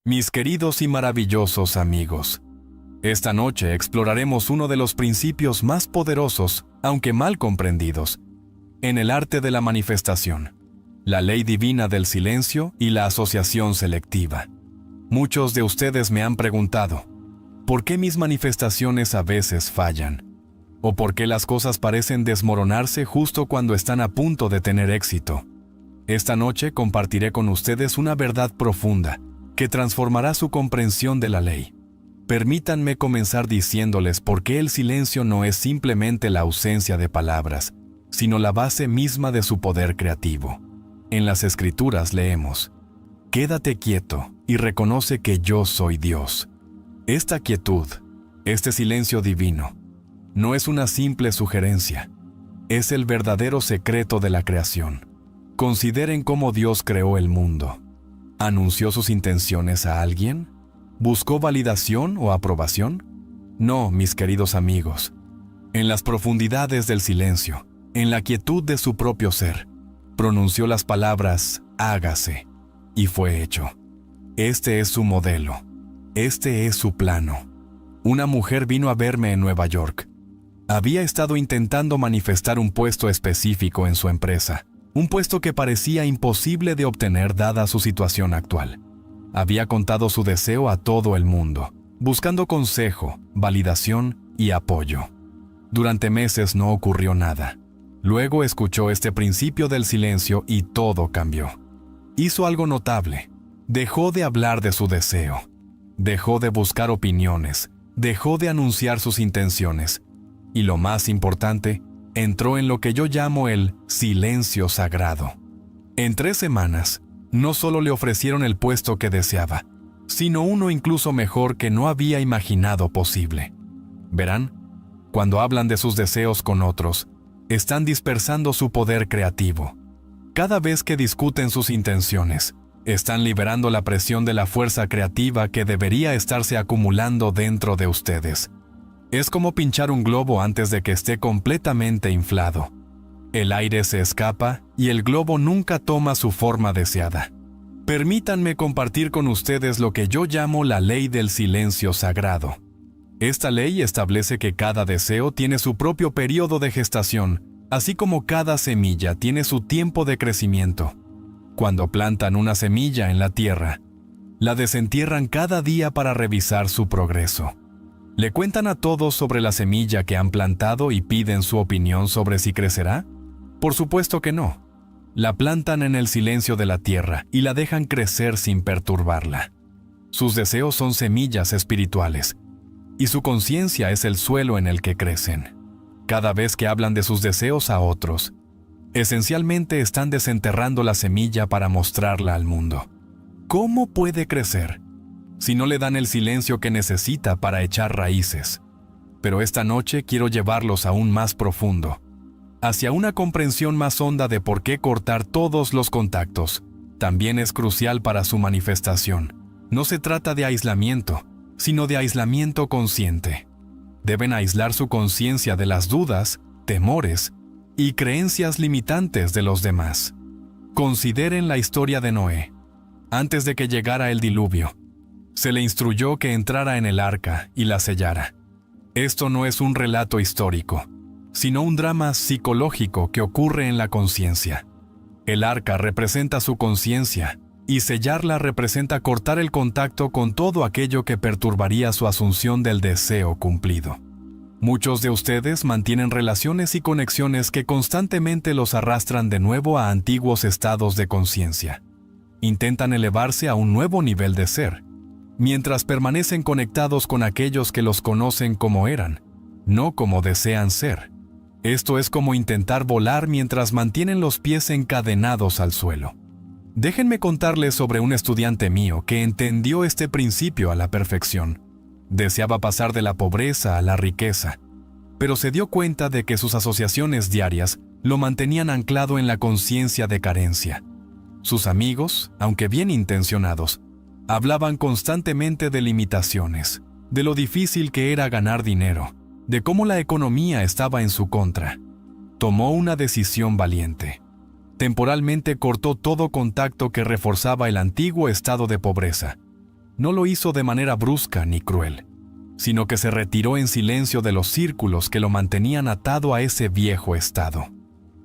Mis queridos y maravillosos amigos, esta noche exploraremos uno de los principios más poderosos, aunque mal comprendidos, en el arte de la manifestación, la ley divina del silencio y la asociación selectiva. Muchos de ustedes me han preguntado, ¿por qué mis manifestaciones a veces fallan? ¿O por qué las cosas parecen desmoronarse justo cuando están a punto de tener éxito? Esta noche compartiré con ustedes una verdad profunda que transformará su comprensión de la ley. Permítanme comenzar diciéndoles por qué el silencio no es simplemente la ausencia de palabras, sino la base misma de su poder creativo. En las Escrituras leemos: «Quédate quieto y reconoce que yo soy Dios». Esta quietud, este silencio divino, no es una simple sugerencia, es el verdadero secreto de la creación. Consideren cómo Dios creó el mundo. ¿Anunció sus intenciones a alguien? ¿Buscó validación o aprobación? No, mis queridos amigos. En las profundidades del silencio, en la quietud de su propio ser, pronunció las palabras «hágase», y fue hecho. Este es su modelo. Este es su plano. Una mujer vino a verme en Nueva York. Había estado intentando manifestar un puesto específico en su empresa, un puesto que parecía imposible de obtener dada su situación actual. Había contado su deseo a todo el mundo, buscando consejo, validación y apoyo. Durante meses no ocurrió nada. Luego escuchó este principio del silencio y todo cambió. Hizo algo notable. Dejó de hablar de su deseo. Dejó de buscar opiniones. Dejó de anunciar sus intenciones. Y lo más importante, entró en lo que yo llamo el silencio sagrado. En 3 semanas, no solo le ofrecieron el puesto que deseaba, sino uno incluso mejor que no había imaginado posible. Verán, cuando hablan de sus deseos con otros, están dispersando su poder creativo. Cada vez que discuten sus intenciones, están liberando la presión de la fuerza creativa que debería estarse acumulando dentro de ustedes. Es como pinchar un globo antes de que esté completamente inflado. El aire se escapa y el globo nunca toma su forma deseada. Permítanme compartir con ustedes lo que yo llamo la ley del silencio sagrado. Esta ley establece que cada deseo tiene su propio periodo de gestación, así como cada semilla tiene su tiempo de crecimiento. Cuando plantan una semilla en la tierra, la desentierran cada día para revisar su progreso. ¿Le cuentan a todos sobre la semilla que han plantado y piden su opinión sobre si crecerá? Por supuesto que no. La plantan en el silencio de la tierra y la dejan crecer sin perturbarla. Sus deseos son semillas espirituales, y su conciencia es el suelo en el que crecen. Cada vez que hablan de sus deseos a otros, esencialmente están desenterrando la semilla para mostrarla al mundo. ¿Cómo puede crecer si no le dan el silencio que necesita para echar raíces? Pero esta noche quiero llevarlos aún más profundo, hacia una comprensión más honda de por qué cortar todos los contactos también es crucial para su manifestación. No se trata de aislamiento, sino de aislamiento consciente. Deben aislar su conciencia de las dudas, temores y creencias limitantes de los demás. Consideren la historia de Noé. Antes de que llegara el diluvio, se le instruyó que entrara en el arca y la sellara. Esto no es un relato histórico, sino un drama psicológico que ocurre en la conciencia. El arca representa su conciencia, y sellarla representa cortar el contacto con todo aquello que perturbaría su asunción del deseo cumplido. Muchos de ustedes mantienen relaciones y conexiones que constantemente los arrastran de nuevo a antiguos estados de conciencia. Intentan elevarse a un nuevo nivel de ser, mientras permanecen conectados con aquellos que los conocen como eran, no como desean ser. Esto es como intentar volar mientras mantienen los pies encadenados al suelo. Déjenme contarles sobre un estudiante mío que entendió este principio a la perfección. Deseaba pasar de la pobreza a la riqueza, pero se dio cuenta de que sus asociaciones diarias lo mantenían anclado en la conciencia de carencia. Sus amigos, aunque bien intencionados, hablaban constantemente de limitaciones, de lo difícil que era ganar dinero, de cómo la economía estaba en su contra. Tomó una decisión valiente. Temporalmente cortó todo contacto que reforzaba el antiguo estado de pobreza. no lo hizo de manera brusca ni cruel, sino que se retiró en silencio de los círculos que lo mantenían atado a ese viejo estado.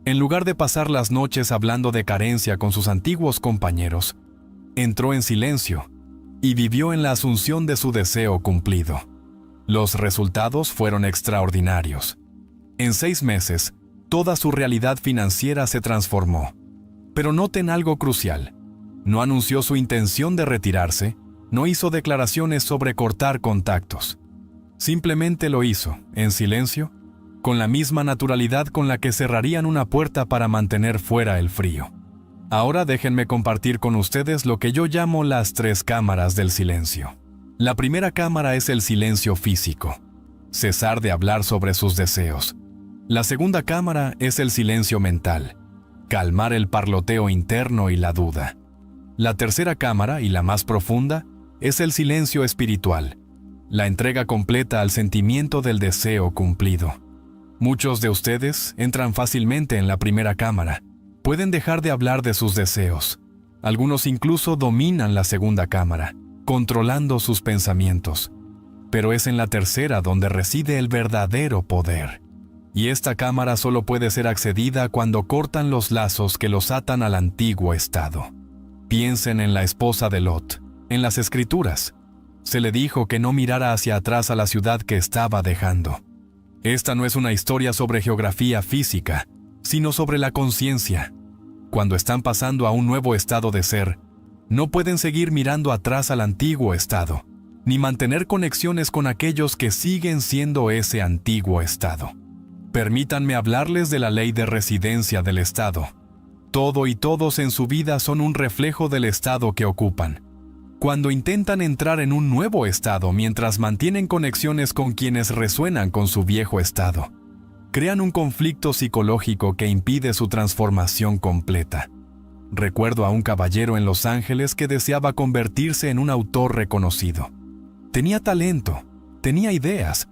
En lugar de pasar las noches hablando de carencia con sus antiguos compañeros, entró en silencio y vivió en la asunción de su deseo cumplido. Los resultados fueron extraordinarios. En 6 meses, toda su realidad financiera se transformó. Pero noten algo crucial. No anunció su intención de retirarse, no hizo declaraciones sobre cortar contactos. Simplemente lo hizo, en silencio, con la misma naturalidad con la que cerrarían una puerta para mantener fuera el frío. Ahora déjenme compartir con ustedes lo que yo llamo las 3 cámaras del silencio. La primera cámara es el silencio físico, cesar de hablar sobre sus deseos. La segunda cámara es el silencio mental, calmar el parloteo interno y la duda. La tercera cámara, y la más profunda, es el silencio espiritual, la entrega completa al sentimiento del deseo cumplido. Muchos de ustedes entran fácilmente en la primera cámara. Pueden dejar de hablar de sus deseos. Algunos incluso dominan la segunda cámara, controlando sus pensamientos. Pero es en la tercera donde reside el verdadero poder. Y esta cámara solo puede ser accedida cuando cortan los lazos que los atan al antiguo estado. Piensen en la esposa de Lot. En las Escrituras, se le dijo que no mirara hacia atrás a la ciudad que estaba dejando. Esta no es una historia sobre geografía física, sino sobre la conciencia. Cuando están pasando a un nuevo estado de ser, no pueden seguir mirando atrás al antiguo estado, ni mantener conexiones con aquellos que siguen siendo ese antiguo estado. Permítanme hablarles de la ley de residencia del estado. Todo y todos en su vida son un reflejo del estado que ocupan. Cuando intentan entrar en un nuevo estado mientras mantienen conexiones con quienes resuenan con su viejo estado, crean un conflicto psicológico que impide su transformación completa. Recuerdo a un caballero en Los Ángeles que deseaba convertirse en un autor reconocido. Tenía talento, tenía ideas,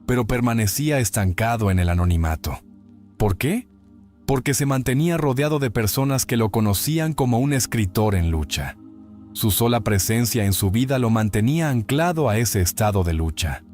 pero permanecía estancado en el anonimato. ¿Por qué? Porque se mantenía rodeado de personas que lo conocían como un escritor en lucha. Su sola presencia en su vida lo mantenía anclado a ese estado de lucha.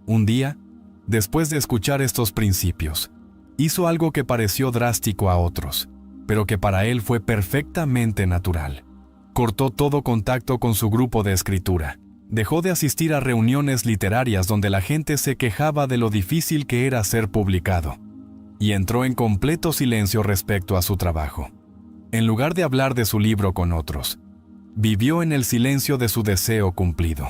Un día, después de escuchar estos principios, hizo algo que pareció drástico a otros, pero que para él fue perfectamente natural. Cortó todo contacto con su grupo de escritura. Dejó de asistir a reuniones literarias donde la gente se quejaba de lo difícil que era ser publicado, y entró en completo silencio respecto a su trabajo. En lugar de hablar de su libro con otros, vivió en el silencio de su deseo cumplido.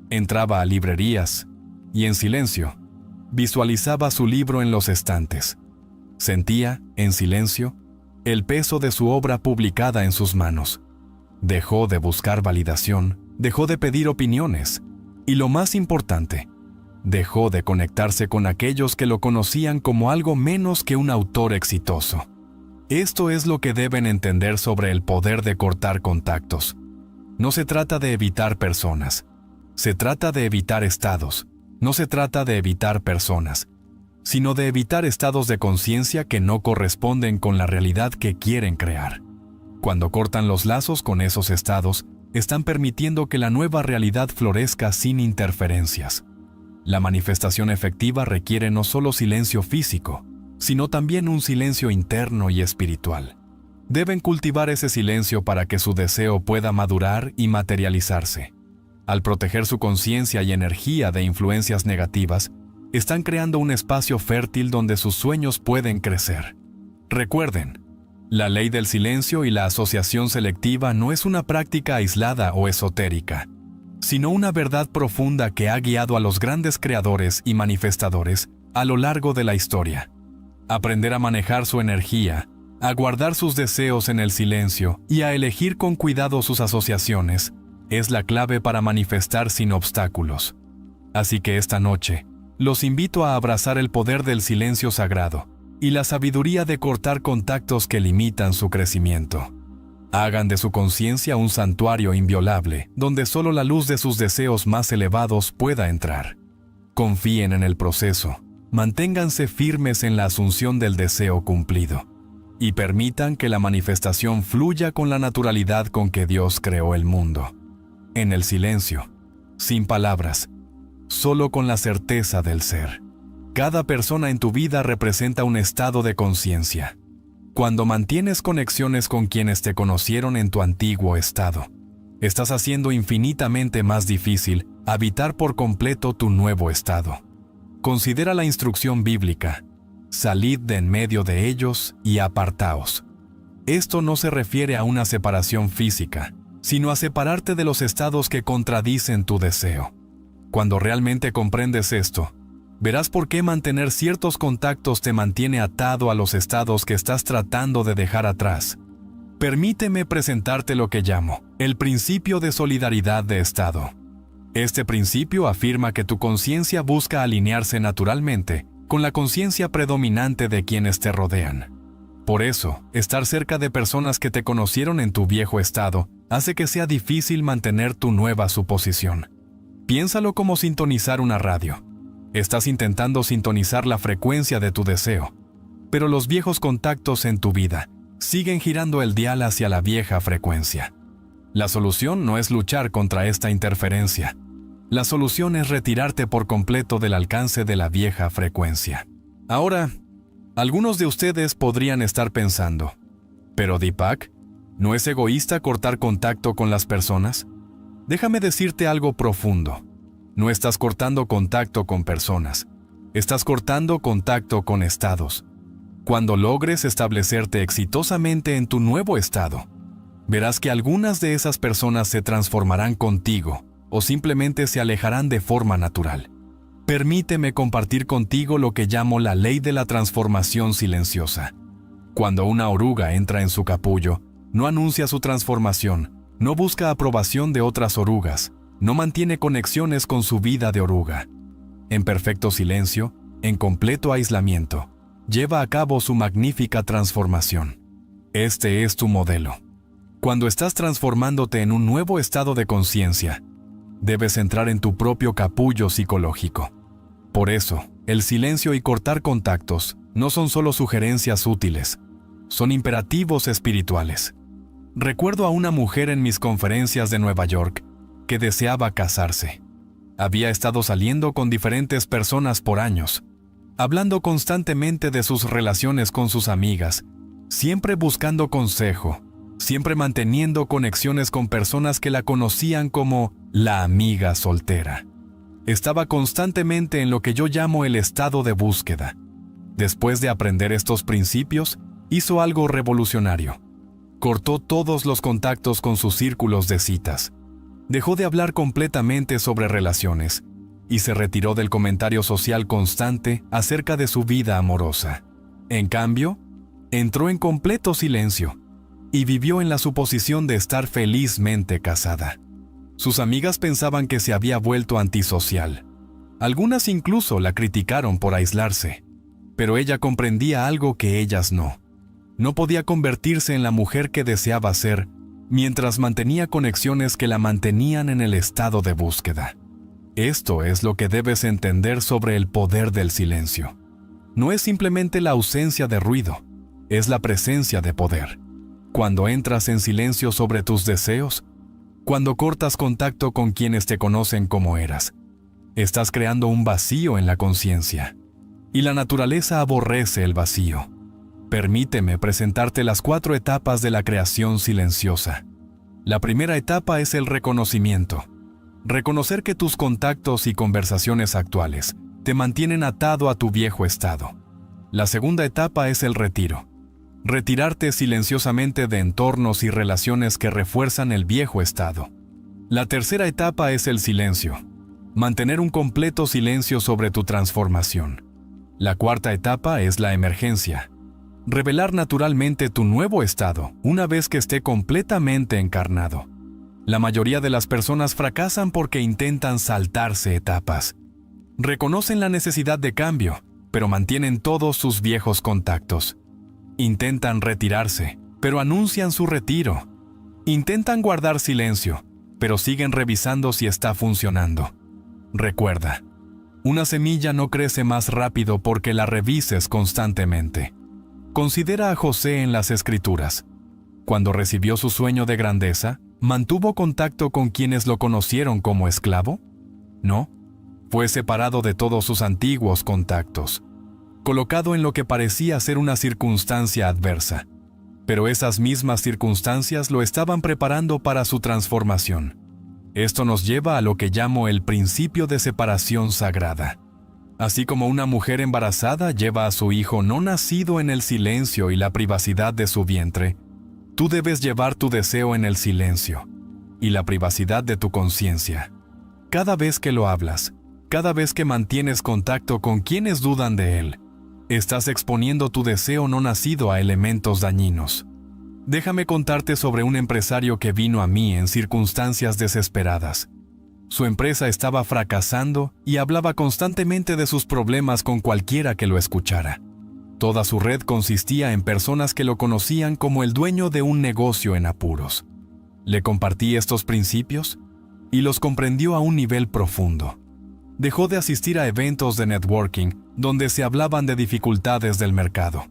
Entraba a librerías y, en silencio, visualizaba su libro en los estantes. Sentía, en silencio, el peso de su obra publicada en sus manos. Dejó de buscar validación, dejó de pedir opiniones y, lo más importante, dejó de conectarse con aquellos que lo conocían como algo menos que un autor exitoso. Esto es lo que deben entender sobre el poder de cortar contactos. No se trata de evitar personas, se trata de evitar estados. No se trata de evitar personas, sino de evitar estados de conciencia que no corresponden con la realidad que quieren crear. Cuando cortan los lazos con esos estados, están permitiendo que la nueva realidad florezca sin interferencias. La manifestación efectiva requiere no solo silencio físico, sino también un silencio interno y espiritual. Deben cultivar ese silencio para que su deseo pueda madurar y materializarse. Al proteger su conciencia y energía de influencias negativas, están creando un espacio fértil donde sus sueños pueden crecer. Recuerden, la ley del silencio y la asociación selectiva no es una práctica aislada o esotérica, sino una verdad profunda que ha guiado a los grandes creadores y manifestadores a lo largo de la historia. Aprender a manejar su energía, a guardar sus deseos en el silencio y a elegir con cuidado sus asociaciones es la clave para manifestar sin obstáculos. Así que esta noche, los invito a abrazar el poder del silencio sagrado y la sabiduría de cortar contactos que limitan su crecimiento. Hagan de su conciencia un santuario inviolable, donde solo la luz de sus deseos más elevados pueda entrar. Confíen en el proceso, manténganse firmes en la asunción del deseo cumplido, y permitan que la manifestación fluya con la naturalidad con que Dios creó el mundo. en el silencio, sin palabras, solo con la certeza del ser. Cada persona en tu vida representa un estado de conciencia. Cuando mantienes conexiones con quienes te conocieron en tu antiguo estado, estás haciendo infinitamente más difícil habitar por completo tu nuevo estado. Considera la instrucción bíblica: salid de en medio de ellos y apartaos. Esto no se refiere a una separación física, sino a separarte de los estados que contradicen tu deseo. Cuando realmente comprendes esto, verás por qué mantener ciertos contactos te mantiene atado a los estados que estás tratando de dejar atrás. Permíteme presentarte lo que llamo el principio de solidaridad de estado. Este principio afirma que tu conciencia busca alinearse naturalmente con la conciencia predominante de quienes te rodean. Por eso, estar cerca de personas que te conocieron en tu viejo estado hace que sea difícil mantener tu nueva suposición. Piénsalo como sintonizar una radio. Estás intentando sintonizar la frecuencia de tu deseo, pero los viejos contactos en tu vida siguen girando el dial hacia la vieja frecuencia. La solución no es luchar contra esta interferencia. La solución es retirarte por completo del alcance de la vieja frecuencia. Ahora, algunos de ustedes podrían estar pensando, ¿pero Deepak, no es egoísta cortar contacto con las personas? Déjame decirte algo profundo. No estás cortando contacto con personas. Estás cortando contacto con estados. Cuando logres establecerte exitosamente en tu nuevo estado, verás que algunas de esas personas se transformarán contigo o simplemente se alejarán de forma natural. Permíteme compartir contigo lo que llamo la ley de la transformación silenciosa. Cuando una oruga entra en su capullo, no anuncia su transformación, no busca aprobación de otras orugas, no mantiene conexiones con su vida de oruga. En perfecto silencio, en completo aislamiento, lleva a cabo su magnífica transformación. Este es tu modelo. Cuando estás transformándote en un nuevo estado de conciencia, debes entrar en tu propio capullo psicológico. Por eso, el silencio y cortar contactos no son solo sugerencias útiles, son imperativos espirituales. Recuerdo a una mujer en mis conferencias de Nueva York que deseaba casarse. Había estado saliendo con diferentes personas por años, hablando constantemente de sus relaciones con sus amigas, siempre buscando consejo, siempre manteniendo conexiones con personas que la conocían como la amiga soltera. Estaba constantemente en lo que yo llamo el estado de búsqueda. Después de aprender estos principios, hizo algo revolucionario. Cortó todos los contactos con sus círculos de citas. Dejó de hablar completamente sobre relaciones y se retiró del comentario social constante acerca de su vida amorosa. En cambio, entró en completo silencio y vivió en la suposición de estar felizmente casada. Sus amigas pensaban que se había vuelto antisocial. Algunas incluso la criticaron por aislarse, pero ella comprendía algo que ellas no. No podía convertirse en la mujer que deseaba ser mientras mantenía conexiones que la mantenían en el estado de búsqueda. Esto es lo que debes entender sobre el poder del silencio. No es simplemente la ausencia de ruido, es la presencia de poder. Cuando entras en silencio sobre tus deseos, cuando cortas contacto con quienes te conocen como eras, estás creando un vacío en la conciencia. Y la naturaleza aborrece el vacío. Permíteme presentarte las 4 etapas de la creación silenciosa. La primera etapa es el reconocimiento. Reconocer que tus contactos y conversaciones actuales te mantienen atado a tu viejo estado. La segunda etapa es el retiro. Retirarte silenciosamente de entornos y relaciones que refuerzan el viejo estado. La tercera etapa es el silencio. Mantener un completo silencio sobre tu transformación. La cuarta etapa es la emergencia. Revelar naturalmente tu nuevo estado una vez que esté completamente encarnado. La mayoría de las personas fracasan porque intentan saltarse etapas. Reconocen la necesidad de cambio, pero mantienen todos sus viejos contactos. Intentan retirarse, pero anuncian su retiro. Intentan guardar silencio, pero siguen revisando si está funcionando. Recuerda, una semilla no crece más rápido porque la revises constantemente. Considera a José en las Escrituras. Cuando recibió su sueño de grandeza, ¿Mantuvo contacto con quienes lo conocieron como esclavo? No. Fue separado de todos sus antiguos contactos, colocado en lo que parecía ser una circunstancia adversa. Pero esas mismas circunstancias lo estaban preparando para su transformación. Esto nos lleva a lo que llamo el principio de separación sagrada. Así como una mujer embarazada lleva a su hijo no nacido en el silencio y la privacidad de su vientre, tú debes llevar tu deseo en el silencio y la privacidad de tu conciencia. Cada vez que lo hablas, cada vez que mantienes contacto con quienes dudan de él, estás exponiendo tu deseo no nacido a elementos dañinos. Déjame contarte sobre un empresario que vino a mí en circunstancias desesperadas. Su empresa estaba fracasando y hablaba constantemente de sus problemas con cualquiera que lo escuchara. Toda su red consistía en personas que lo conocían como el dueño de un negocio en apuros. Le compartí estos principios y los comprendió a un nivel profundo. Dejó de asistir a eventos de networking donde se hablaban de dificultades del mercado.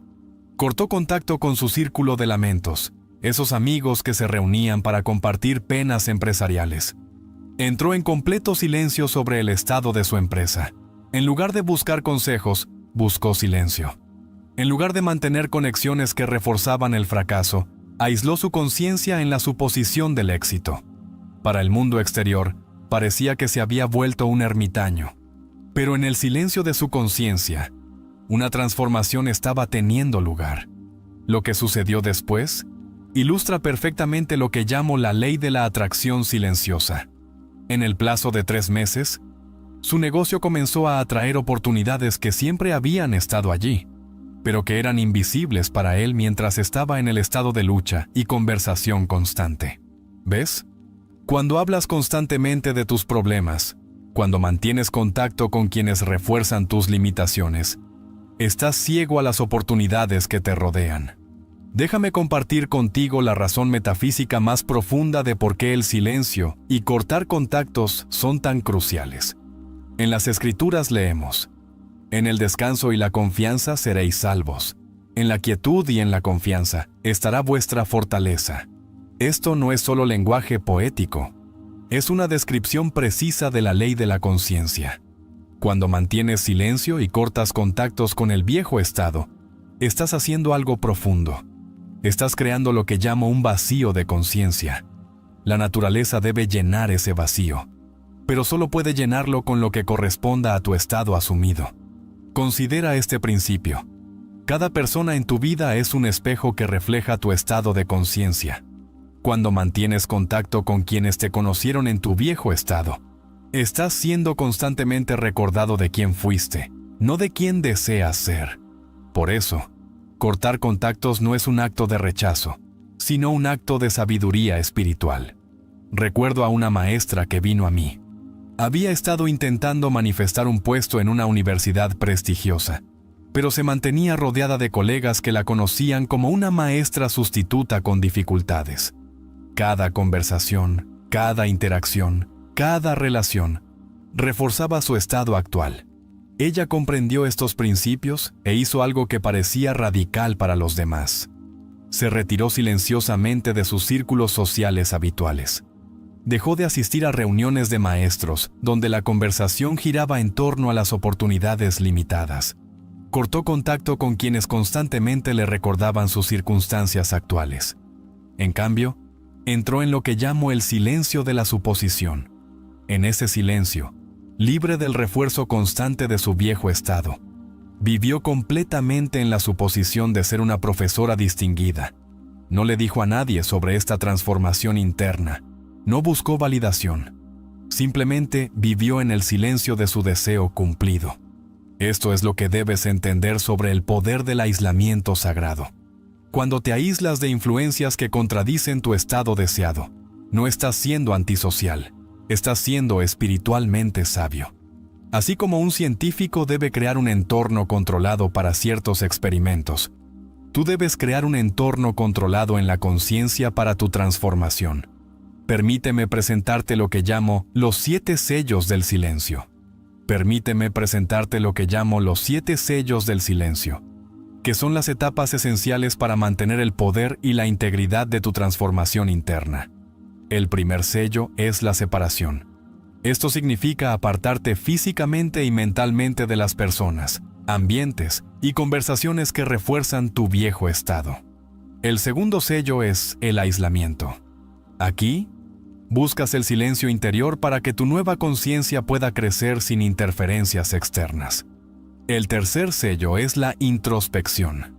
Cortó contacto con su círculo de lamentos, esos amigos que se reunían para compartir penas empresariales. Entró en completo silencio sobre el estado de su empresa. En lugar de buscar consejos, buscó silencio. En lugar de mantener conexiones que reforzaban el fracaso, aisló su conciencia en la suposición del éxito. Para el mundo exterior, parecía que se había vuelto un ermitaño. Pero en el silencio de su conciencia, una transformación estaba teniendo lugar. Lo que sucedió después ilustra perfectamente lo que llamo la ley de la atracción silenciosa. En el plazo de 3 meses, su negocio comenzó a atraer oportunidades que siempre habían estado allí, pero que eran invisibles para él mientras estaba en el estado de lucha y conversación constante. ¿Ves? Cuando hablas constantemente de tus problemas, cuando mantienes contacto con quienes refuerzan tus limitaciones, estás ciego a las oportunidades que te rodean. Déjame compartir contigo la razón metafísica más profunda de por qué el silencio y cortar contactos son tan cruciales. En las Escrituras leemos: en el descanso y la confianza seréis salvos. En la quietud y en la confianza estará vuestra fortaleza. Esto no es solo lenguaje poético, es una descripción precisa de la ley de la conciencia. Cuando mantienes silencio y cortas contactos con el viejo estado, estás haciendo algo profundo. Estás creando lo que llamo un vacío de conciencia. La naturaleza debe llenar ese vacío, pero solo puede llenarlo con lo que corresponda a tu estado asumido. Considera este principio. Cada persona en tu vida es un espejo que refleja tu estado de conciencia. Cuando mantienes contacto con quienes te conocieron en tu viejo estado, estás siendo constantemente recordado de quién fuiste, no de quién deseas ser. Por eso, cortar contactos no es un acto de rechazo, sino un acto de sabiduría espiritual. Recuerdo a una maestra que vino a mí. Había estado intentando manifestar un puesto en una universidad prestigiosa, pero se mantenía rodeada de colegas que la conocían como una maestra sustituta con dificultades. Cada conversación, cada interacción, cada relación reforzaba su estado actual. Ella comprendió estos principios e hizo algo que parecía radical para los demás. Se retiró silenciosamente de sus círculos sociales habituales. Dejó de asistir a reuniones de maestros donde la conversación giraba en torno a las oportunidades limitadas. Cortó contacto con quienes constantemente le recordaban sus circunstancias actuales. En cambio, entró en lo que llamo el silencio de la suposición. En ese silencio, libre del refuerzo constante de su viejo estado, vivió completamente en la suposición de ser una profesora distinguida. No le dijo a nadie sobre esta transformación interna. No buscó validación. Simplemente vivió en el silencio de su deseo cumplido. Esto es lo que debes entender sobre el poder del aislamiento sagrado. Cuando te aíslas de influencias que contradicen tu estado deseado, no estás siendo antisocial, estás siendo espiritualmente sabio. Así como un científico debe crear un entorno controlado para ciertos experimentos, tú debes crear un entorno controlado en la conciencia para tu transformación. Permíteme presentarte lo que llamo los 7 sellos del silencio. Permíteme presentarte lo que llamo los 7 sellos del silencio, que son las etapas esenciales para mantener el poder y la integridad de tu transformación interna. El primer sello es la separación. Esto significa apartarte físicamente y mentalmente de las personas, ambientes y conversaciones que refuerzan tu viejo estado. El segundo sello es el aislamiento. Aquí, buscas el silencio interior para que tu nueva conciencia pueda crecer sin interferencias externas. El tercer sello es la introspección.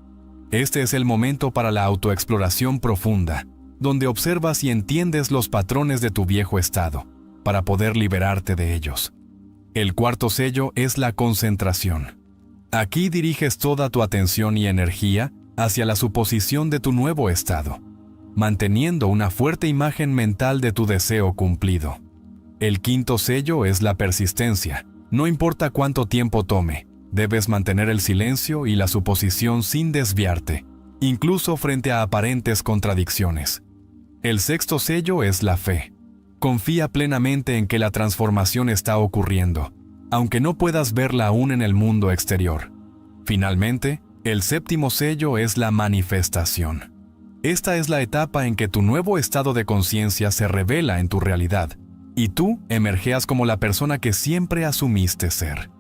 Este es el momento para la autoexploración profunda, donde observas y entiendes los patrones de tu viejo estado, para poder liberarte de ellos. El cuarto sello es la concentración. Aquí diriges toda tu atención y energía hacia la suposición de tu nuevo estado, manteniendo una fuerte imagen mental de tu deseo cumplido. El quinto sello es la persistencia. No importa cuánto tiempo tome, debes mantener el silencio y la suposición sin desviarte, incluso frente a aparentes contradicciones. El sexto sello es la fe. Confía plenamente en que la transformación está ocurriendo, aunque no puedas verla aún en el mundo exterior. Finalmente, el séptimo sello es la manifestación. Esta es la etapa en que tu nuevo estado de conciencia se revela en tu realidad, y tú emergeas como la persona que siempre asumiste ser.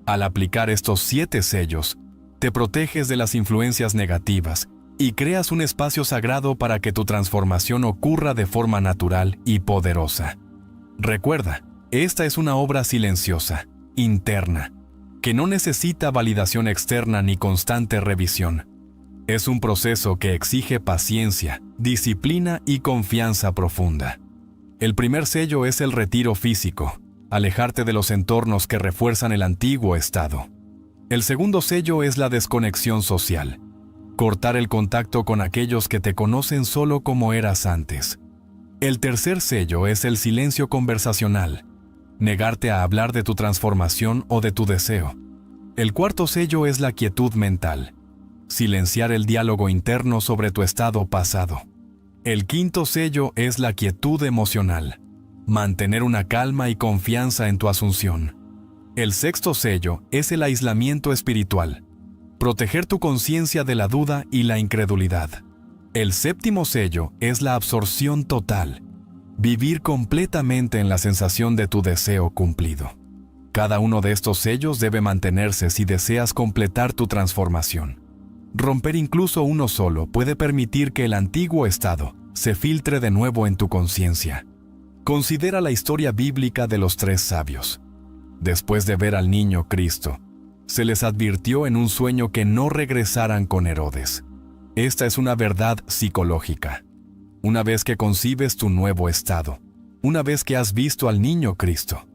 Al aplicar estos 7 sellos, te proteges de las influencias negativas y creas un espacio sagrado para que tu transformación ocurra de forma natural y poderosa. Recuerda, esta es una obra silenciosa, interna, que no necesita validación externa ni constante revisión. Es un proceso que exige paciencia, disciplina y confianza profunda. El primer sello es el retiro físico, alejarte de los entornos que refuerzan el antiguo estado. El segundo sello es la desconexión social, cortar el contacto con aquellos que te conocen solo como eras antes. El tercer sello es el silencio conversacional, negarte a hablar de tu transformación o de tu deseo. El cuarto sello es la quietud mental, silenciar el diálogo interno sobre tu estado pasado. El quinto sello es la quietud emocional, mantener una calma y confianza en tu asunción. El sexto sello es el aislamiento espiritual, proteger tu conciencia de la duda y la incredulidad. El séptimo sello es la absorción total, vivir completamente en la sensación de tu deseo cumplido. Cada uno de estos sellos debe mantenerse si deseas completar tu transformación. Romper incluso uno solo puede permitir que el antiguo estado se filtre de nuevo en tu conciencia. Considera la historia bíblica de los 3 sabios. Después de ver al niño Cristo, se les advirtió en un sueño que no regresaran con Herodes. Esta es una verdad psicológica. Una vez que concibes tu nuevo estado, una vez que has visto al niño Cristo,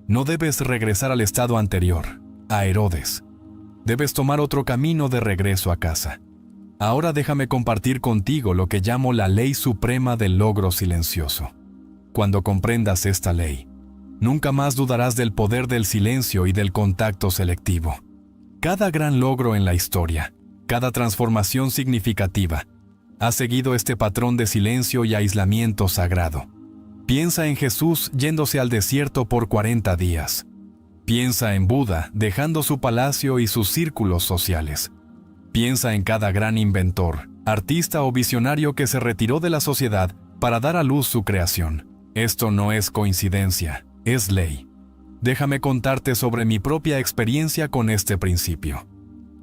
no debes regresar al estado anterior, a Herodes. Debes tomar otro camino de regreso a casa. Ahora déjame compartir contigo lo que llamo la ley suprema del logro silencioso. Cuando comprendas esta ley, nunca más dudarás del poder del silencio y del contacto selectivo. Cada gran logro en la historia, cada transformación significativa, ha seguido este patrón de silencio y aislamiento sagrado. Piensa en Jesús yéndose al desierto por 40 días. Piensa en Buda dejando su palacio y sus círculos sociales. Piensa en cada gran inventor, artista o visionario que se retiró de la sociedad para dar a luz su creación. Esto no es coincidencia, es ley. Déjame contarte sobre mi propia experiencia con este principio.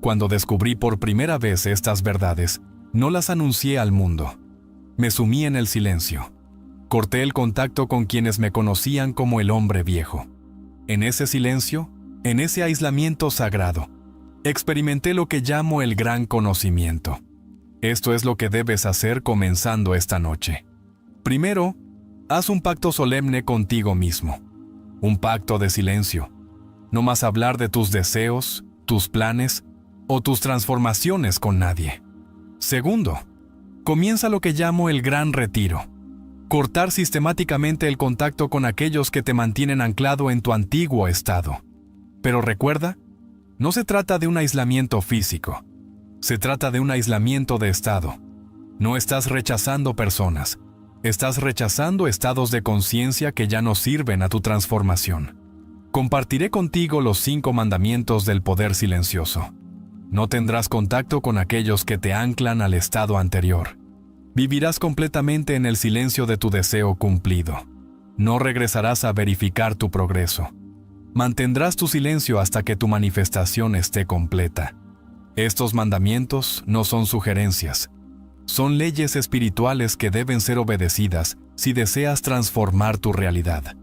Cuando descubrí por primera vez estas verdades, no las anuncié al mundo. Me sumí en el silencio. Corté el contacto con quienes me conocían como el hombre viejo. En ese silencio, en ese aislamiento sagrado, experimenté lo que llamo el gran conocimiento. Esto es lo que debes hacer comenzando esta noche. Primero, haz un pacto solemne contigo mismo. Un pacto de silencio. No más hablar de tus deseos, tus planes o tus transformaciones con nadie. Segundo, comienza lo que llamo el gran retiro. Cortar sistemáticamente el contacto con aquellos que te mantienen anclado en tu antiguo estado. Pero recuerda, no se trata de un aislamiento físico. Se trata de un aislamiento de estado. No estás rechazando personas. Estás rechazando estados de conciencia que ya no sirven a tu transformación. Compartiré contigo los 5 mandamientos del poder silencioso. No tendrás contacto con aquellos que te anclan al estado anterior. Vivirás completamente en el silencio de tu deseo cumplido. No regresarás a verificar tu progreso. Mantendrás tu silencio hasta que tu manifestación esté completa. Estos mandamientos no son sugerencias. Son leyes espirituales que deben ser obedecidas si deseas transformar tu realidad.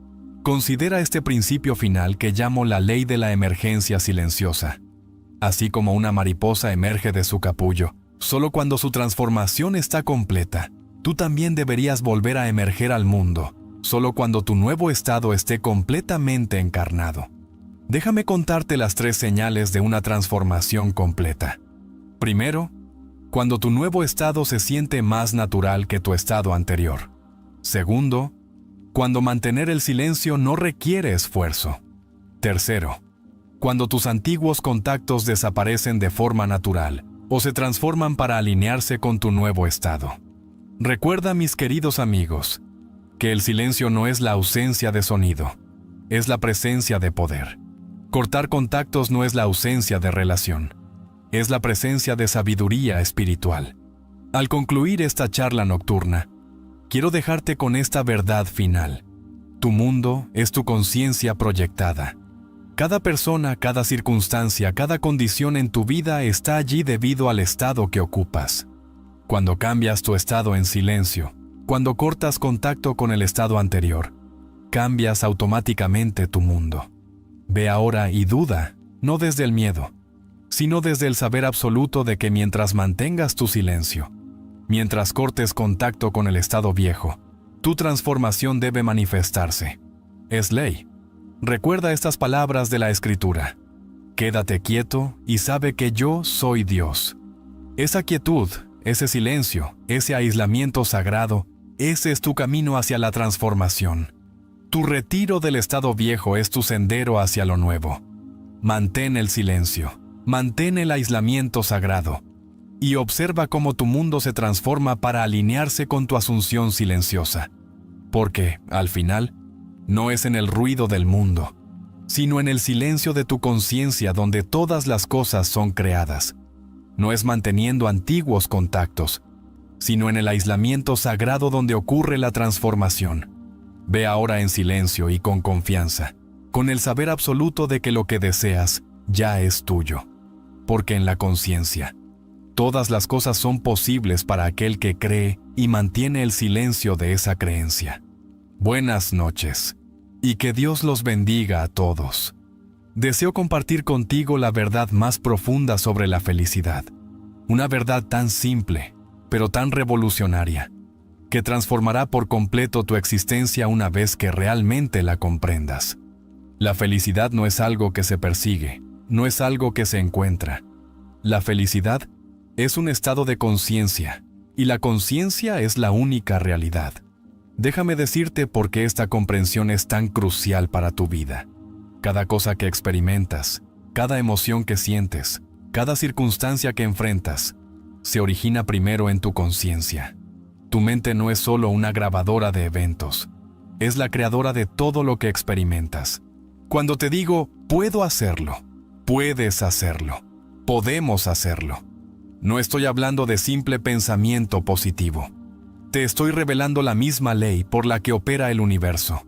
Considera este principio final que llamo la ley de la emergencia silenciosa. Así como una mariposa emerge de su capullo, solo cuando su transformación está completa, tú también deberías volver a emerger al mundo, solo cuando tu nuevo estado esté completamente encarnado. Déjame contarte las 3 señales de una transformación completa. Primero, cuando tu nuevo estado se siente más natural que tu estado anterior. Segundo, cuando mantener el silencio no requiere esfuerzo. Tercero, cuando tus antiguos contactos desaparecen de forma natural o se transforman para alinearse con tu nuevo estado. Recuerda, mis queridos amigos, que el silencio no es la ausencia de sonido, es la presencia de poder. Cortar contactos no es la ausencia de relación, es la presencia de sabiduría espiritual. Al concluir esta charla nocturna, quiero dejarte con esta verdad final. Tu mundo es tu conciencia proyectada. Cada persona, cada circunstancia, cada condición en tu vida está allí debido al estado que ocupas. Cuando cambias tu estado en silencio, cuando cortas contacto con el estado anterior, cambias automáticamente tu mundo. Ve ahora y duda, no desde el miedo, sino desde el saber absoluto de que mientras mantengas tu silencio, mientras cortes contacto con el estado viejo, tu transformación debe manifestarse. Es ley. Recuerda estas palabras de la Escritura. Quédate quieto y sabe que yo soy Dios. Esa quietud, ese silencio, ese aislamiento sagrado, ese es tu camino hacia la transformación. Tu retiro del estado viejo es tu sendero hacia lo nuevo. Mantén el silencio, mantén el aislamiento sagrado y observa cómo tu mundo se transforma para alinearse con tu asunción silenciosa. Porque, al final, no es en el ruido del mundo, sino en el silencio de tu conciencia donde todas las cosas son creadas. No es manteniendo antiguos contactos, sino en el aislamiento sagrado donde ocurre la transformación. Ve ahora en silencio y con confianza, con el saber absoluto de que lo que deseas ya es tuyo. Porque en la conciencia, todas las cosas son posibles para aquel que cree y mantiene el silencio de esa creencia. Buenas noches, y que Dios los bendiga a todos. Deseo compartir contigo la verdad más profunda sobre la felicidad. Una verdad tan simple, pero tan revolucionaria, que transformará por completo tu existencia una vez que realmente la comprendas. La felicidad no es algo que se persigue, no es algo que se encuentra. La felicidad es un estado de conciencia, y la conciencia es la única realidad. Déjame decirte por qué esta comprensión es tan crucial para tu vida. Cada cosa que experimentas, cada emoción que sientes, cada circunstancia que enfrentas, se origina primero en tu conciencia. Tu mente no es solo una grabadora de eventos, es la creadora de todo lo que experimentas. Cuando te digo, puedo hacerlo, puedes hacerlo, podemos hacerlo, no estoy hablando de simple pensamiento positivo. Te estoy revelando la misma ley por la que opera el universo.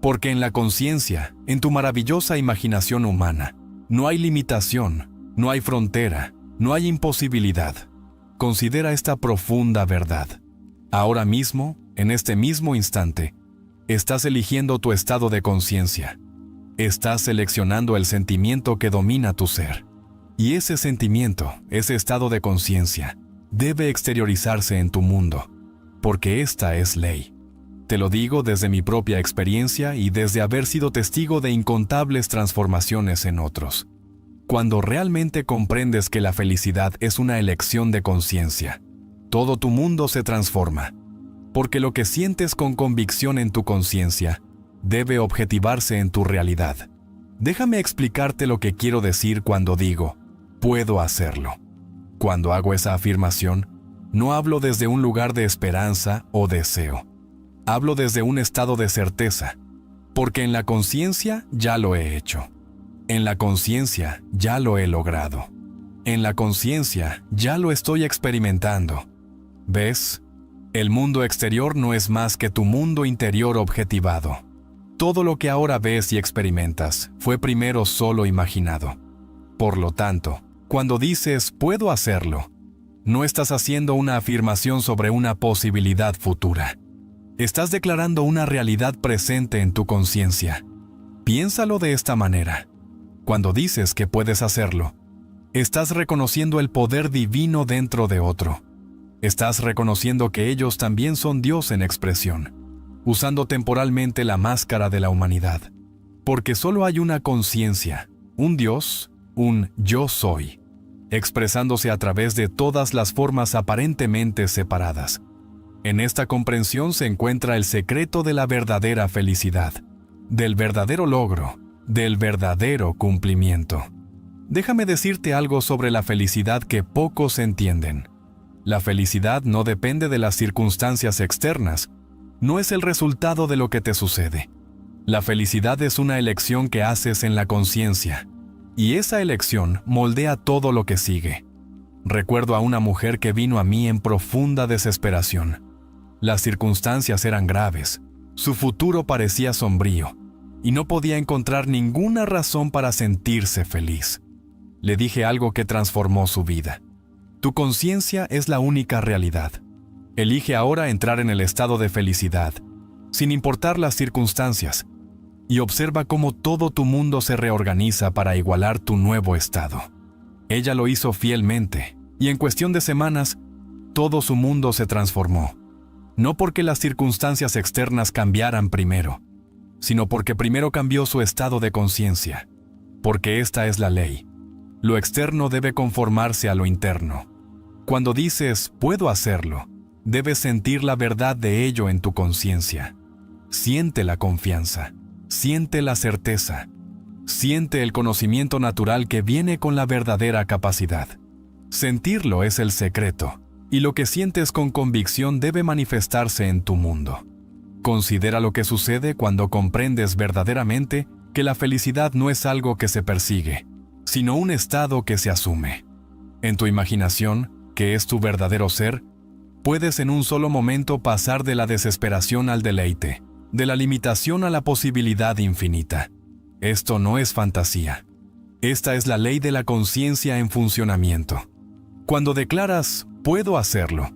Porque en la conciencia, en tu maravillosa imaginación humana, no hay limitación, no hay frontera, no hay imposibilidad. Considera esta profunda verdad. Ahora mismo, en este mismo instante, estás eligiendo tu estado de conciencia. Estás seleccionando el sentimiento que domina tu ser. Y ese sentimiento, ese estado de conciencia, debe exteriorizarse en tu mundo. Porque esta es ley. Te lo digo desde mi propia experiencia y desde haber sido testigo de incontables transformaciones en otros. Cuando realmente comprendes que la felicidad es una elección de conciencia, todo tu mundo se transforma. Porque lo que sientes con convicción en tu conciencia debe objetivarse en tu realidad. Déjame explicarte lo que quiero decir cuando digo, puedo hacerlo. Cuando hago esa afirmación, no hablo desde un lugar de esperanza o deseo. Hablo desde un estado de certeza, porque en la conciencia ya lo he hecho. En la conciencia ya lo he logrado. En la conciencia ya lo estoy experimentando. ¿Ves? El mundo exterior no es más que tu mundo interior objetivado. Todo lo que ahora ves y experimentas fue primero solo imaginado. Por lo tanto, cuando dices «puedo hacerlo», no estás haciendo una afirmación sobre una posibilidad futura. Estás declarando una realidad presente en tu conciencia. Piénsalo de esta manera. Cuando dices que puedes hacerlo, estás reconociendo el poder divino dentro de otro. Estás reconociendo que ellos también son Dios en expresión, usando temporalmente la máscara de la humanidad. Porque solo hay una conciencia, un Dios, un yo soy, expresándose a través de todas las formas aparentemente separadas. En esta comprensión se encuentra el secreto de la verdadera felicidad, del verdadero logro, del verdadero cumplimiento. Déjame decirte algo sobre la felicidad que pocos entienden. La felicidad no depende de las circunstancias externas, no es el resultado de lo que te sucede. La felicidad es una elección que haces en la conciencia, y esa elección moldea todo lo que sigue. Recuerdo a una mujer que vino a mí en profunda desesperación. Las circunstancias eran graves, su futuro parecía sombrío, y no podía encontrar ninguna razón para sentirse feliz. Le dije algo que transformó su vida. Tu conciencia es la única realidad. Elige ahora entrar en el estado de felicidad, sin importar las circunstancias, y observa cómo todo tu mundo se reorganiza para igualar tu nuevo estado. Ella lo hizo fielmente, y en cuestión de semanas, todo su mundo se transformó. No porque las circunstancias externas cambiaran primero, sino porque primero cambió su estado de conciencia. Porque esta es la ley. Lo externo debe conformarse a lo interno. Cuando dices, puedo hacerlo, debes sentir la verdad de ello en tu conciencia. Siente la confianza, siente la certeza, siente el conocimiento natural que viene con la verdadera capacidad. Sentirlo es el secreto, y lo que sientes con convicción debe manifestarse en tu mundo. Considera lo que sucede cuando comprendes verdaderamente que la felicidad no es algo que se persigue, sino un estado que se asume. En tu imaginación, que es tu verdadero ser, puedes en un solo momento pasar de la desesperación al deleite, de la limitación a la posibilidad infinita. Esto no es fantasía. Esta es la ley de la conciencia en funcionamiento. Cuando declaras, puedo hacerlo,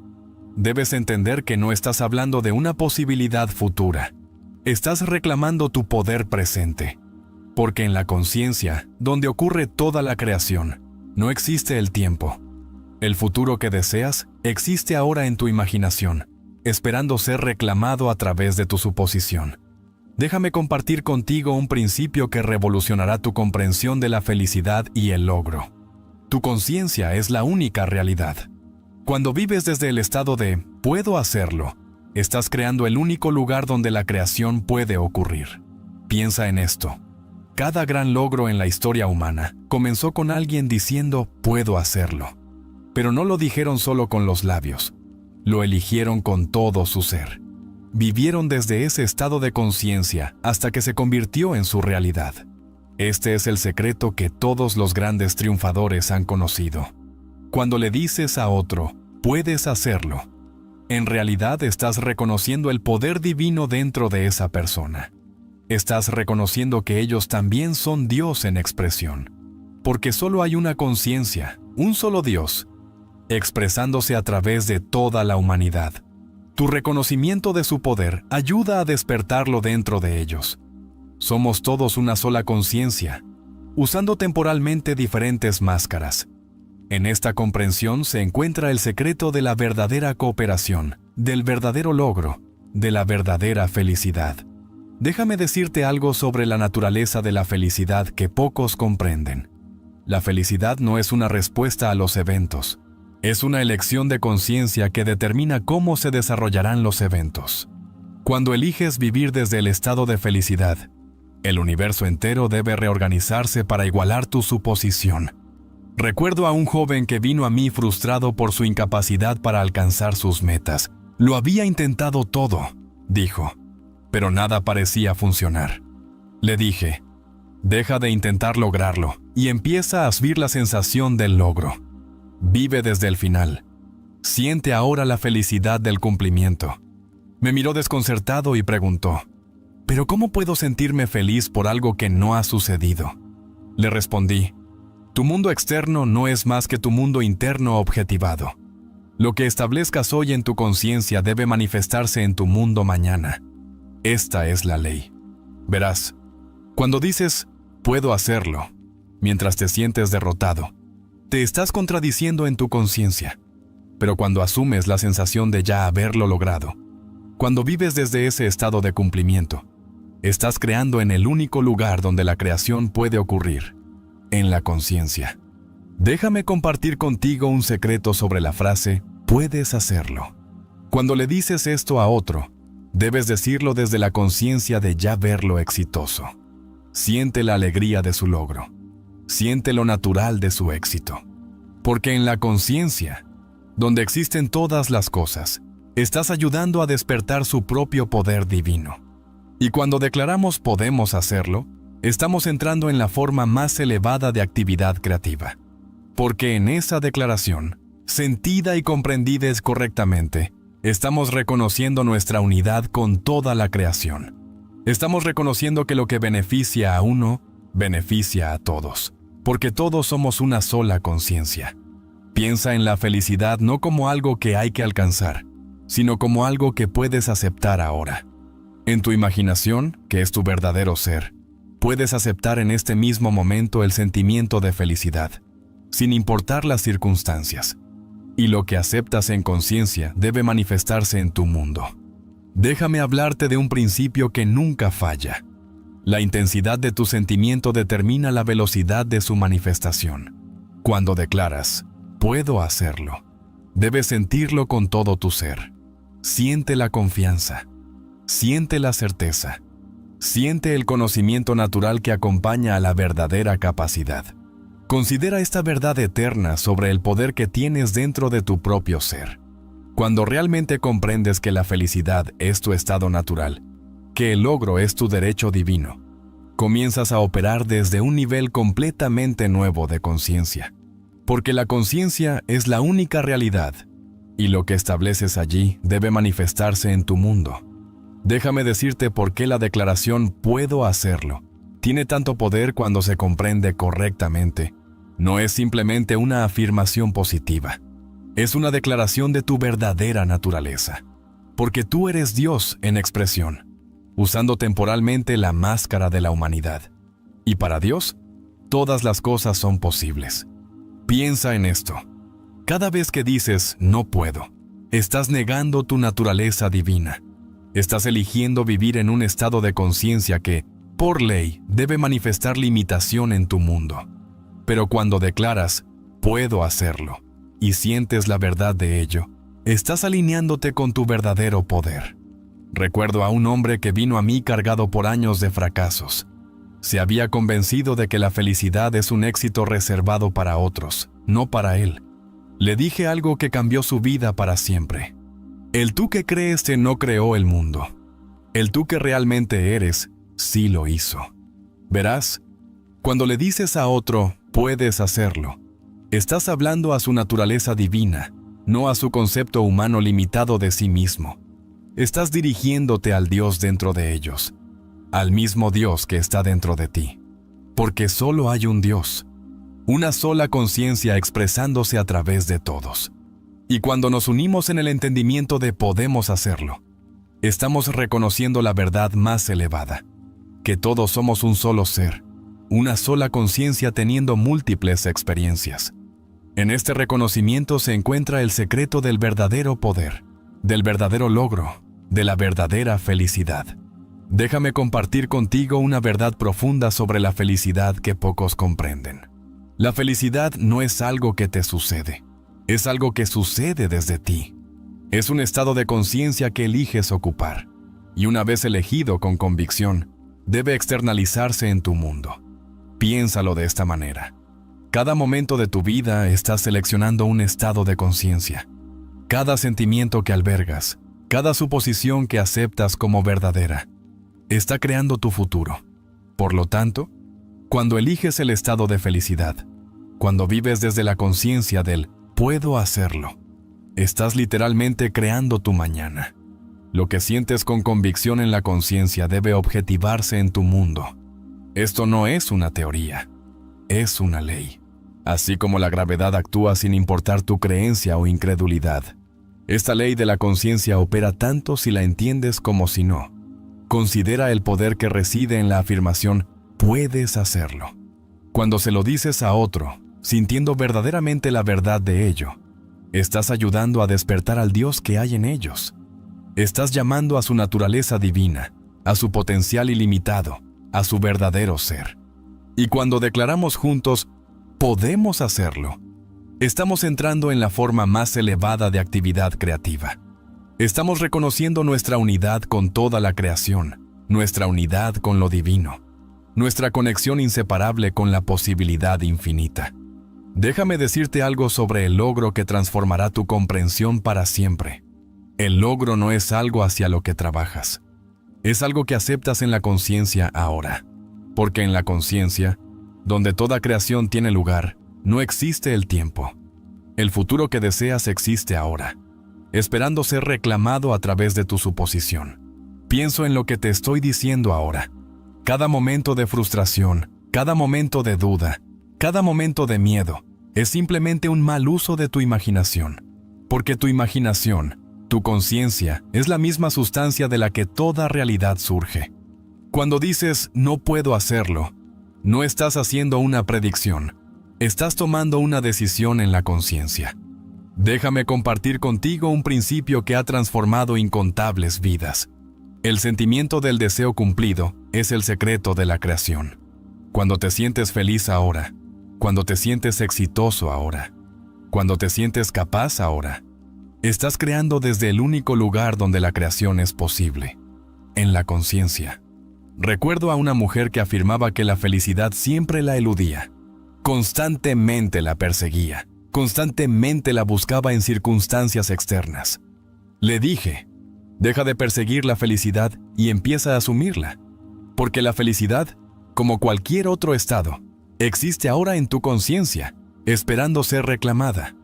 debes entender que no estás hablando de una posibilidad futura. Estás reclamando tu poder presente. Porque en la conciencia, donde ocurre toda la creación, no existe el tiempo. El futuro que deseas existe ahora en tu imaginación, esperando ser reclamado a través de tu suposición. Déjame compartir contigo un principio que revolucionará tu comprensión de la felicidad y el logro. Tu conciencia es la única realidad. Cuando vives desde el estado de «puedo hacerlo», estás creando el único lugar donde la creación puede ocurrir. Piensa en esto. Cada gran logro en la historia humana comenzó con alguien diciendo «puedo hacerlo». Pero no lo dijeron solo con los labios. Lo eligieron con todo su ser. Vivieron desde ese estado de conciencia hasta que se convirtió en su realidad. Este es el secreto que todos los grandes triunfadores han conocido. Cuando le dices a otro, puedes hacerlo, en realidad estás reconociendo el poder divino dentro de esa persona. Estás reconociendo que ellos también son Dios en expresión. Porque solo hay una conciencia, un solo Dios, expresándose a través de toda la humanidad. Tu reconocimiento de su poder ayuda a despertarlo dentro de ellos. Somos todos una sola conciencia, usando temporalmente diferentes máscaras. En esta comprensión se encuentra el secreto de la verdadera cooperación, del verdadero logro, de la verdadera felicidad. Déjame decirte algo sobre la naturaleza de la felicidad que pocos comprenden. La felicidad no es una respuesta a los eventos. Es una elección de conciencia que determina cómo se desarrollarán los eventos. Cuando eliges vivir desde el estado de felicidad, el universo entero debe reorganizarse para igualar tu suposición. Recuerdo a un joven que vino a mí frustrado por su incapacidad para alcanzar sus metas. Lo había intentado todo, dijo, pero nada parecía funcionar. Le dije, deja de intentar lograrlo y empieza a vivir la sensación del logro. Vive desde el final. Siente ahora la felicidad del cumplimiento. Me miró desconcertado y preguntó, ¿pero cómo puedo sentirme feliz por algo que no ha sucedido? Le respondí, tu mundo externo no es más que tu mundo interno objetivado. Lo que establezcas hoy en tu conciencia debe manifestarse en tu mundo mañana. Esta es la ley. Verás, cuando dices, puedo hacerlo, mientras te sientes derrotado, te estás contradiciendo en tu conciencia. Pero cuando asumes la sensación de ya haberlo logrado, cuando vives desde ese estado de cumplimiento, estás creando en el único lugar donde la creación puede ocurrir, en la conciencia. Déjame compartir contigo un secreto sobre la frase, puedes hacerlo. Cuando le dices esto a otro, debes decirlo desde la conciencia de ya verlo exitoso. Siente la alegría de su logro. Siente lo natural de su éxito. Porque en la conciencia, donde existen todas las cosas, estás ayudando a despertar su propio poder divino. Y cuando declaramos podemos hacerlo, estamos entrando en la forma más elevada de actividad creativa. Porque en esa declaración, sentida y comprendida correctamente, estamos reconociendo nuestra unidad con toda la creación. Estamos reconociendo que lo que beneficia a uno, beneficia a todos. Porque todos somos una sola conciencia. Piensa en la felicidad no como algo que hay que alcanzar, sino como algo que puedes aceptar ahora. En tu imaginación, que es tu verdadero ser, puedes aceptar en este mismo momento el sentimiento de felicidad, sin importar las circunstancias. Y lo que aceptas en conciencia debe manifestarse en tu mundo. Déjame hablarte de un principio que nunca falla. La intensidad de tu sentimiento determina la velocidad de su manifestación. Cuando declaras, puedo hacerlo, debes sentirlo con todo tu ser. Siente la confianza, siente la certeza, siente el conocimiento natural que acompaña a la verdadera capacidad. Considera esta verdad eterna sobre el poder que tienes dentro de tu propio ser. Cuando realmente comprendes que la felicidad es tu estado natural, que el logro es tu derecho divino, comienzas a operar desde un nivel completamente nuevo de conciencia. Porque la conciencia es la única realidad, y lo que estableces allí debe manifestarse en tu mundo. Déjame decirte por qué la declaración «puedo hacerlo» tiene tanto poder cuando se comprende correctamente. No es simplemente una afirmación positiva. Es una declaración de tu verdadera naturaleza. Porque tú eres Dios en expresión, usando temporalmente la máscara de la humanidad. Y para Dios, todas las cosas son posibles. Piensa en esto. Cada vez que dices «no puedo», estás negando tu naturaleza divina. Estás eligiendo vivir en un estado de conciencia que, por ley, debe manifestar limitación en tu mundo. Pero cuando declaras «puedo hacerlo» y sientes la verdad de ello, estás alineándote con tu verdadero poder. Recuerdo a un hombre que vino a mí cargado por años de fracasos. Se había convencido de que la felicidad es un éxito reservado para otros, no para él. Le dije algo que cambió su vida para siempre. El tú que crees que no creó el mundo. El tú que realmente eres, sí lo hizo. Verás, cuando le dices a otro, puedes hacerlo, estás hablando a su naturaleza divina, no a su concepto humano limitado de sí mismo. Estás dirigiéndote al Dios dentro de ellos, al mismo Dios que está dentro de ti. Porque solo hay un Dios, una sola conciencia expresándose a través de todos. Y cuando nos unimos en el entendimiento de podemos hacerlo, estamos reconociendo la verdad más elevada, que todos somos un solo ser, una sola conciencia teniendo múltiples experiencias. En este reconocimiento se encuentra el secreto del verdadero poder, del verdadero logro, de la verdadera felicidad. Déjame compartir contigo una verdad profunda sobre la felicidad que pocos comprenden. La felicidad no es algo que te sucede, es algo que sucede desde ti. Es un estado de conciencia que eliges ocupar, y una vez elegido con convicción, debe externalizarse en tu mundo. Piénsalo de esta manera. Cada momento de tu vida estás seleccionando un estado de conciencia. Cada sentimiento que albergas, cada suposición que aceptas como verdadera, está creando tu futuro. Por lo tanto, cuando eliges el estado de felicidad, cuando vives desde la conciencia del «puedo hacerlo», Estás literalmente creando tu mañana. Lo que sientes con convicción en la conciencia debe objetivarse en tu mundo. Esto no es una teoría, es una ley. Así como la gravedad actúa sin importar tu creencia o incredulidad. Esta ley de la conciencia opera tanto si la entiendes como si no. Considera el poder que reside en la afirmación, puedes hacerlo. Cuando se lo dices a otro, sintiendo verdaderamente la verdad de ello, estás ayudando a despertar al Dios que hay en ellos. Estás llamando a su naturaleza divina, a su potencial ilimitado, a su verdadero ser. Y cuando declaramos juntos, podemos hacerlo, estamos entrando en la forma más elevada de actividad creativa. Estamos reconociendo nuestra unidad con toda la creación, nuestra unidad con lo divino, nuestra conexión inseparable con la posibilidad infinita. Déjame decirte algo sobre el logro que transformará tu comprensión para siempre. El logro no es algo hacia lo que trabajas. Es algo que aceptas en la conciencia ahora. Porque en la conciencia, donde toda creación tiene lugar, no existe el tiempo. El futuro que deseas existe ahora, esperando ser reclamado a través de tu suposición. Pienso en lo que te estoy diciendo ahora. Cada momento de frustración, cada momento de duda, cada momento de miedo, es simplemente un mal uso de tu imaginación. Porque tu imaginación, tu conciencia, es la misma sustancia de la que toda realidad surge. Cuando dices, no puedo hacerlo, no estás haciendo una predicción, estás tomando una decisión en la conciencia. Déjame compartir contigo un principio que ha transformado incontables vidas. El sentimiento del deseo cumplido es el secreto de la creación. Cuando te sientes feliz ahora, cuando te sientes exitoso ahora, cuando te sientes capaz ahora, estás creando desde el único lugar donde la creación es posible, en la conciencia. Recuerdo a una mujer que afirmaba que la felicidad siempre la eludía. Constantemente la perseguía, constantemente la buscaba en circunstancias externas. Le dije, deja de perseguir la felicidad y empieza a asumirla, porque la felicidad, como cualquier otro estado, existe ahora en tu conciencia, esperando ser reclamada.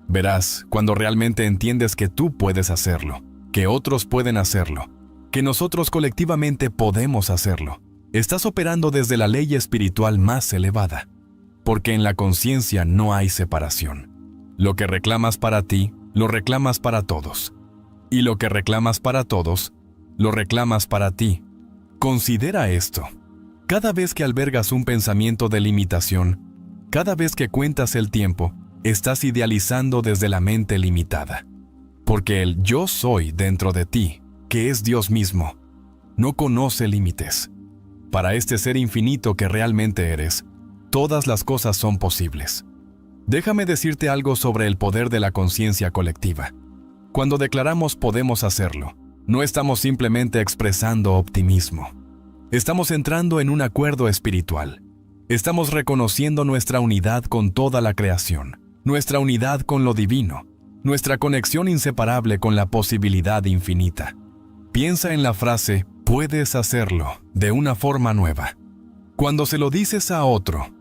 Verás, cuando realmente entiendes que tú puedes hacerlo, que otros pueden hacerlo, que nosotros colectivamente podemos hacerlo, estás operando desde la ley espiritual más elevada, porque en la conciencia no hay separación. Lo que reclamas para ti, lo reclamas para todos. Y lo que reclamas para todos, lo reclamas para ti. Considera esto. Cada vez que albergas un pensamiento de limitación, cada vez que cuentas el tiempo, estás idealizando desde la mente limitada. Porque el yo soy dentro de ti, que es Dios mismo, no conoce límites. Para este ser infinito que realmente eres, todas las cosas son posibles. Déjame decirte algo sobre el poder de la conciencia colectiva. Cuando declaramos podemos hacerlo, no estamos simplemente expresando optimismo. Estamos entrando en un acuerdo espiritual. Estamos reconociendo nuestra unidad con toda la creación, nuestra unidad con lo divino, nuestra conexión inseparable con la posibilidad infinita. Piensa en la frase, puedes hacerlo, de una forma nueva. Cuando se lo dices a otro,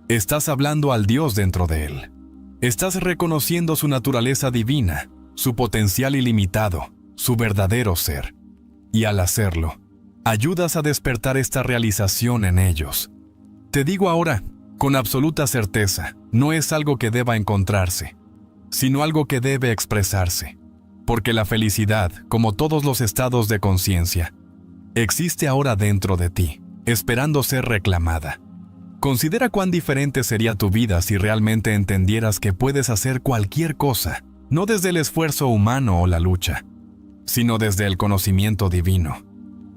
estás hablando al Dios dentro de él. Estás reconociendo su naturaleza divina, su potencial ilimitado, su verdadero ser. Y al hacerlo, ayudas a despertar esta realización en ellos. Te digo ahora, con absoluta certeza, no es algo que deba encontrarse, sino algo que debe expresarse. Porque la felicidad, como todos los estados de conciencia, existe ahora dentro de ti, esperando ser reclamada. Considera cuán diferente sería tu vida si realmente entendieras que puedes hacer cualquier cosa, no desde el esfuerzo humano o la lucha, sino desde el conocimiento divino.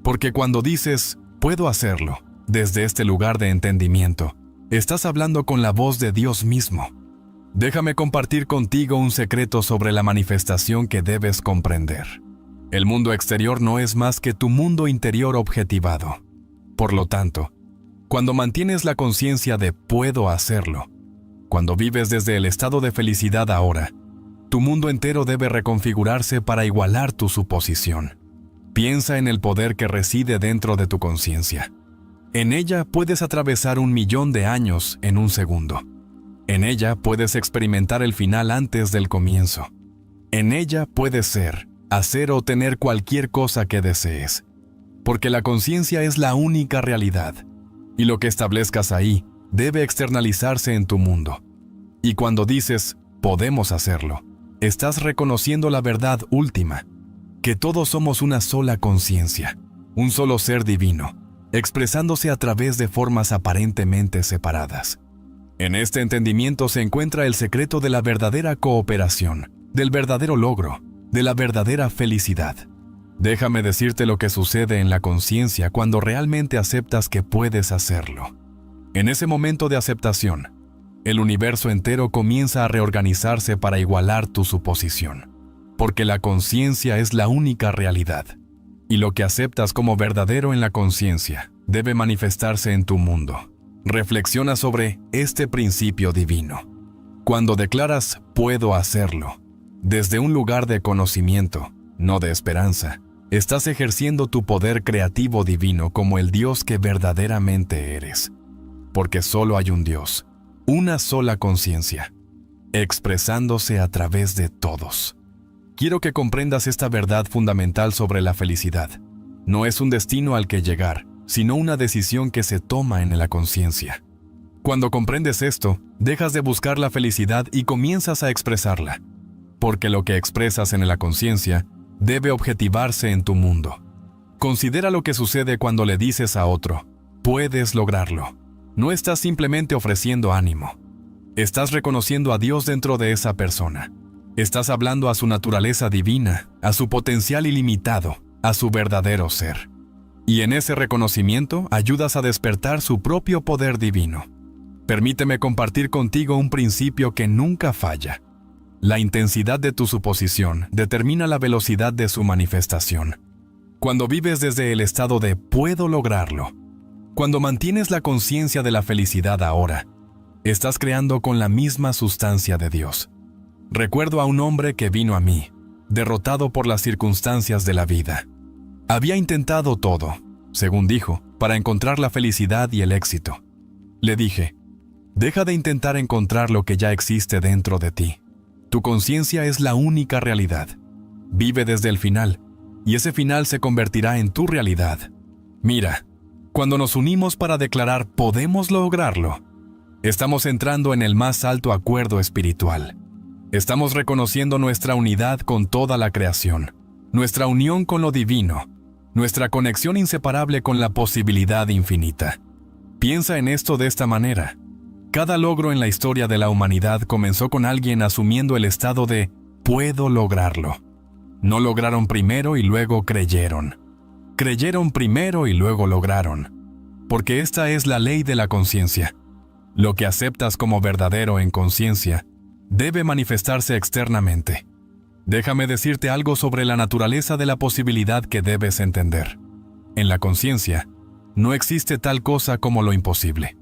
Porque cuando dices, puedo hacerlo, desde este lugar de entendimiento, estás hablando con la voz de Dios mismo. Déjame compartir contigo un secreto sobre la manifestación que debes comprender. El mundo exterior no es más que tu mundo interior objetivado. Por lo tanto, cuando mantienes la conciencia de puedo hacerlo, cuando vives desde el estado de felicidad ahora, tu mundo entero debe reconfigurarse para igualar tu suposición. Piensa en el poder que reside dentro de tu conciencia. En ella puedes atravesar 1.000.000 de años en un segundo. En ella puedes experimentar el final antes del comienzo. En ella puedes ser, hacer o tener cualquier cosa que desees, porque la conciencia es la única realidad, y lo que establezcas ahí debe externalizarse en tu mundo. Y cuando dices, podemos hacerlo, estás reconociendo la verdad última, que todos somos una sola conciencia, un solo ser divino, expresándose a través de formas aparentemente separadas. En este entendimiento se encuentra el secreto de la verdadera cooperación, del verdadero logro, de la verdadera felicidad. Déjame decirte lo que sucede en la conciencia cuando realmente aceptas que puedes hacerlo. En ese momento de aceptación, el universo entero comienza a reorganizarse para igualar tu suposición, porque la conciencia es la única realidad, y lo que aceptas como verdadero en la conciencia debe manifestarse en tu mundo. Reflexiona sobre este principio divino. Cuando declaras "puedo hacerlo", desde un lugar de conocimiento, no de esperanza, estás ejerciendo tu poder creativo divino como el Dios que verdaderamente eres. Porque solo hay un Dios, una sola conciencia, expresándose a través de todos. Quiero que comprendas esta verdad fundamental sobre la felicidad. No es un destino al que llegar, sino una decisión que se toma en la conciencia. Cuando comprendes esto, dejas de buscar la felicidad y comienzas a expresarla, porque lo que expresas en la conciencia debe objetivarse en tu mundo. Considera lo que sucede cuando le dices a otro, puedes lograrlo. No estás simplemente ofreciendo ánimo. Estás reconociendo a Dios dentro de esa persona. Estás hablando a su naturaleza divina, a su potencial ilimitado, a su verdadero ser. Y en ese reconocimiento ayudas a despertar su propio poder divino. Permíteme compartir contigo un principio que nunca falla. La intensidad de tu suposición determina la velocidad de su manifestación. Cuando vives desde el estado de "puedo lograrlo", cuando mantienes la conciencia de la felicidad ahora, estás creando con la misma sustancia de Dios. Recuerdo a un hombre que vino a mí, derrotado por las circunstancias de la vida. Había intentado todo, según dijo, para encontrar la felicidad y el éxito. Le dije, deja de intentar encontrar lo que ya existe dentro de ti. Tu conciencia es la única realidad. Vive desde el final, y ese final se convertirá en tu realidad. Mira, cuando nos unimos para declarar "podemos lograrlo", estamos entrando en el más alto acuerdo espiritual. Estamos reconociendo nuestra unidad con toda la creación, nuestra unión con lo divino, nuestra conexión inseparable con la posibilidad infinita. Piensa en esto de esta manera. Cada logro en la historia de la humanidad comenzó con alguien asumiendo el estado de "puedo lograrlo". No lograron primero y luego creyeron. Creyeron primero y luego lograron. Porque esta es la ley de la conciencia. Lo que aceptas como verdadero en conciencia debe manifestarse externamente. Déjame decirte algo sobre la naturaleza de la posibilidad que debes entender. En la conciencia, no existe tal cosa como lo imposible.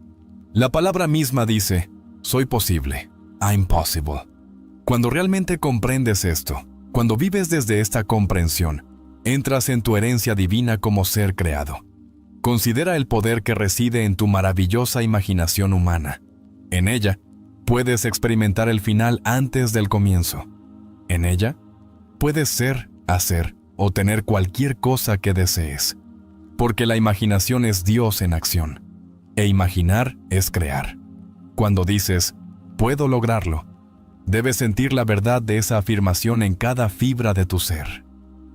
La palabra misma dice, soy posible, I'm possible. Cuando realmente comprendes esto, cuando vives desde esta comprensión, entras en tu herencia divina como ser creado. Considera el poder que reside en tu maravillosa imaginación humana. En ella, puedes experimentar el final antes del comienzo. En ella, puedes ser, hacer o tener cualquier cosa que desees. Porque la imaginación es Dios en acción. E imaginar es crear. Cuando dices, puedo lograrlo, debes sentir la verdad de esa afirmación en cada fibra de tu ser.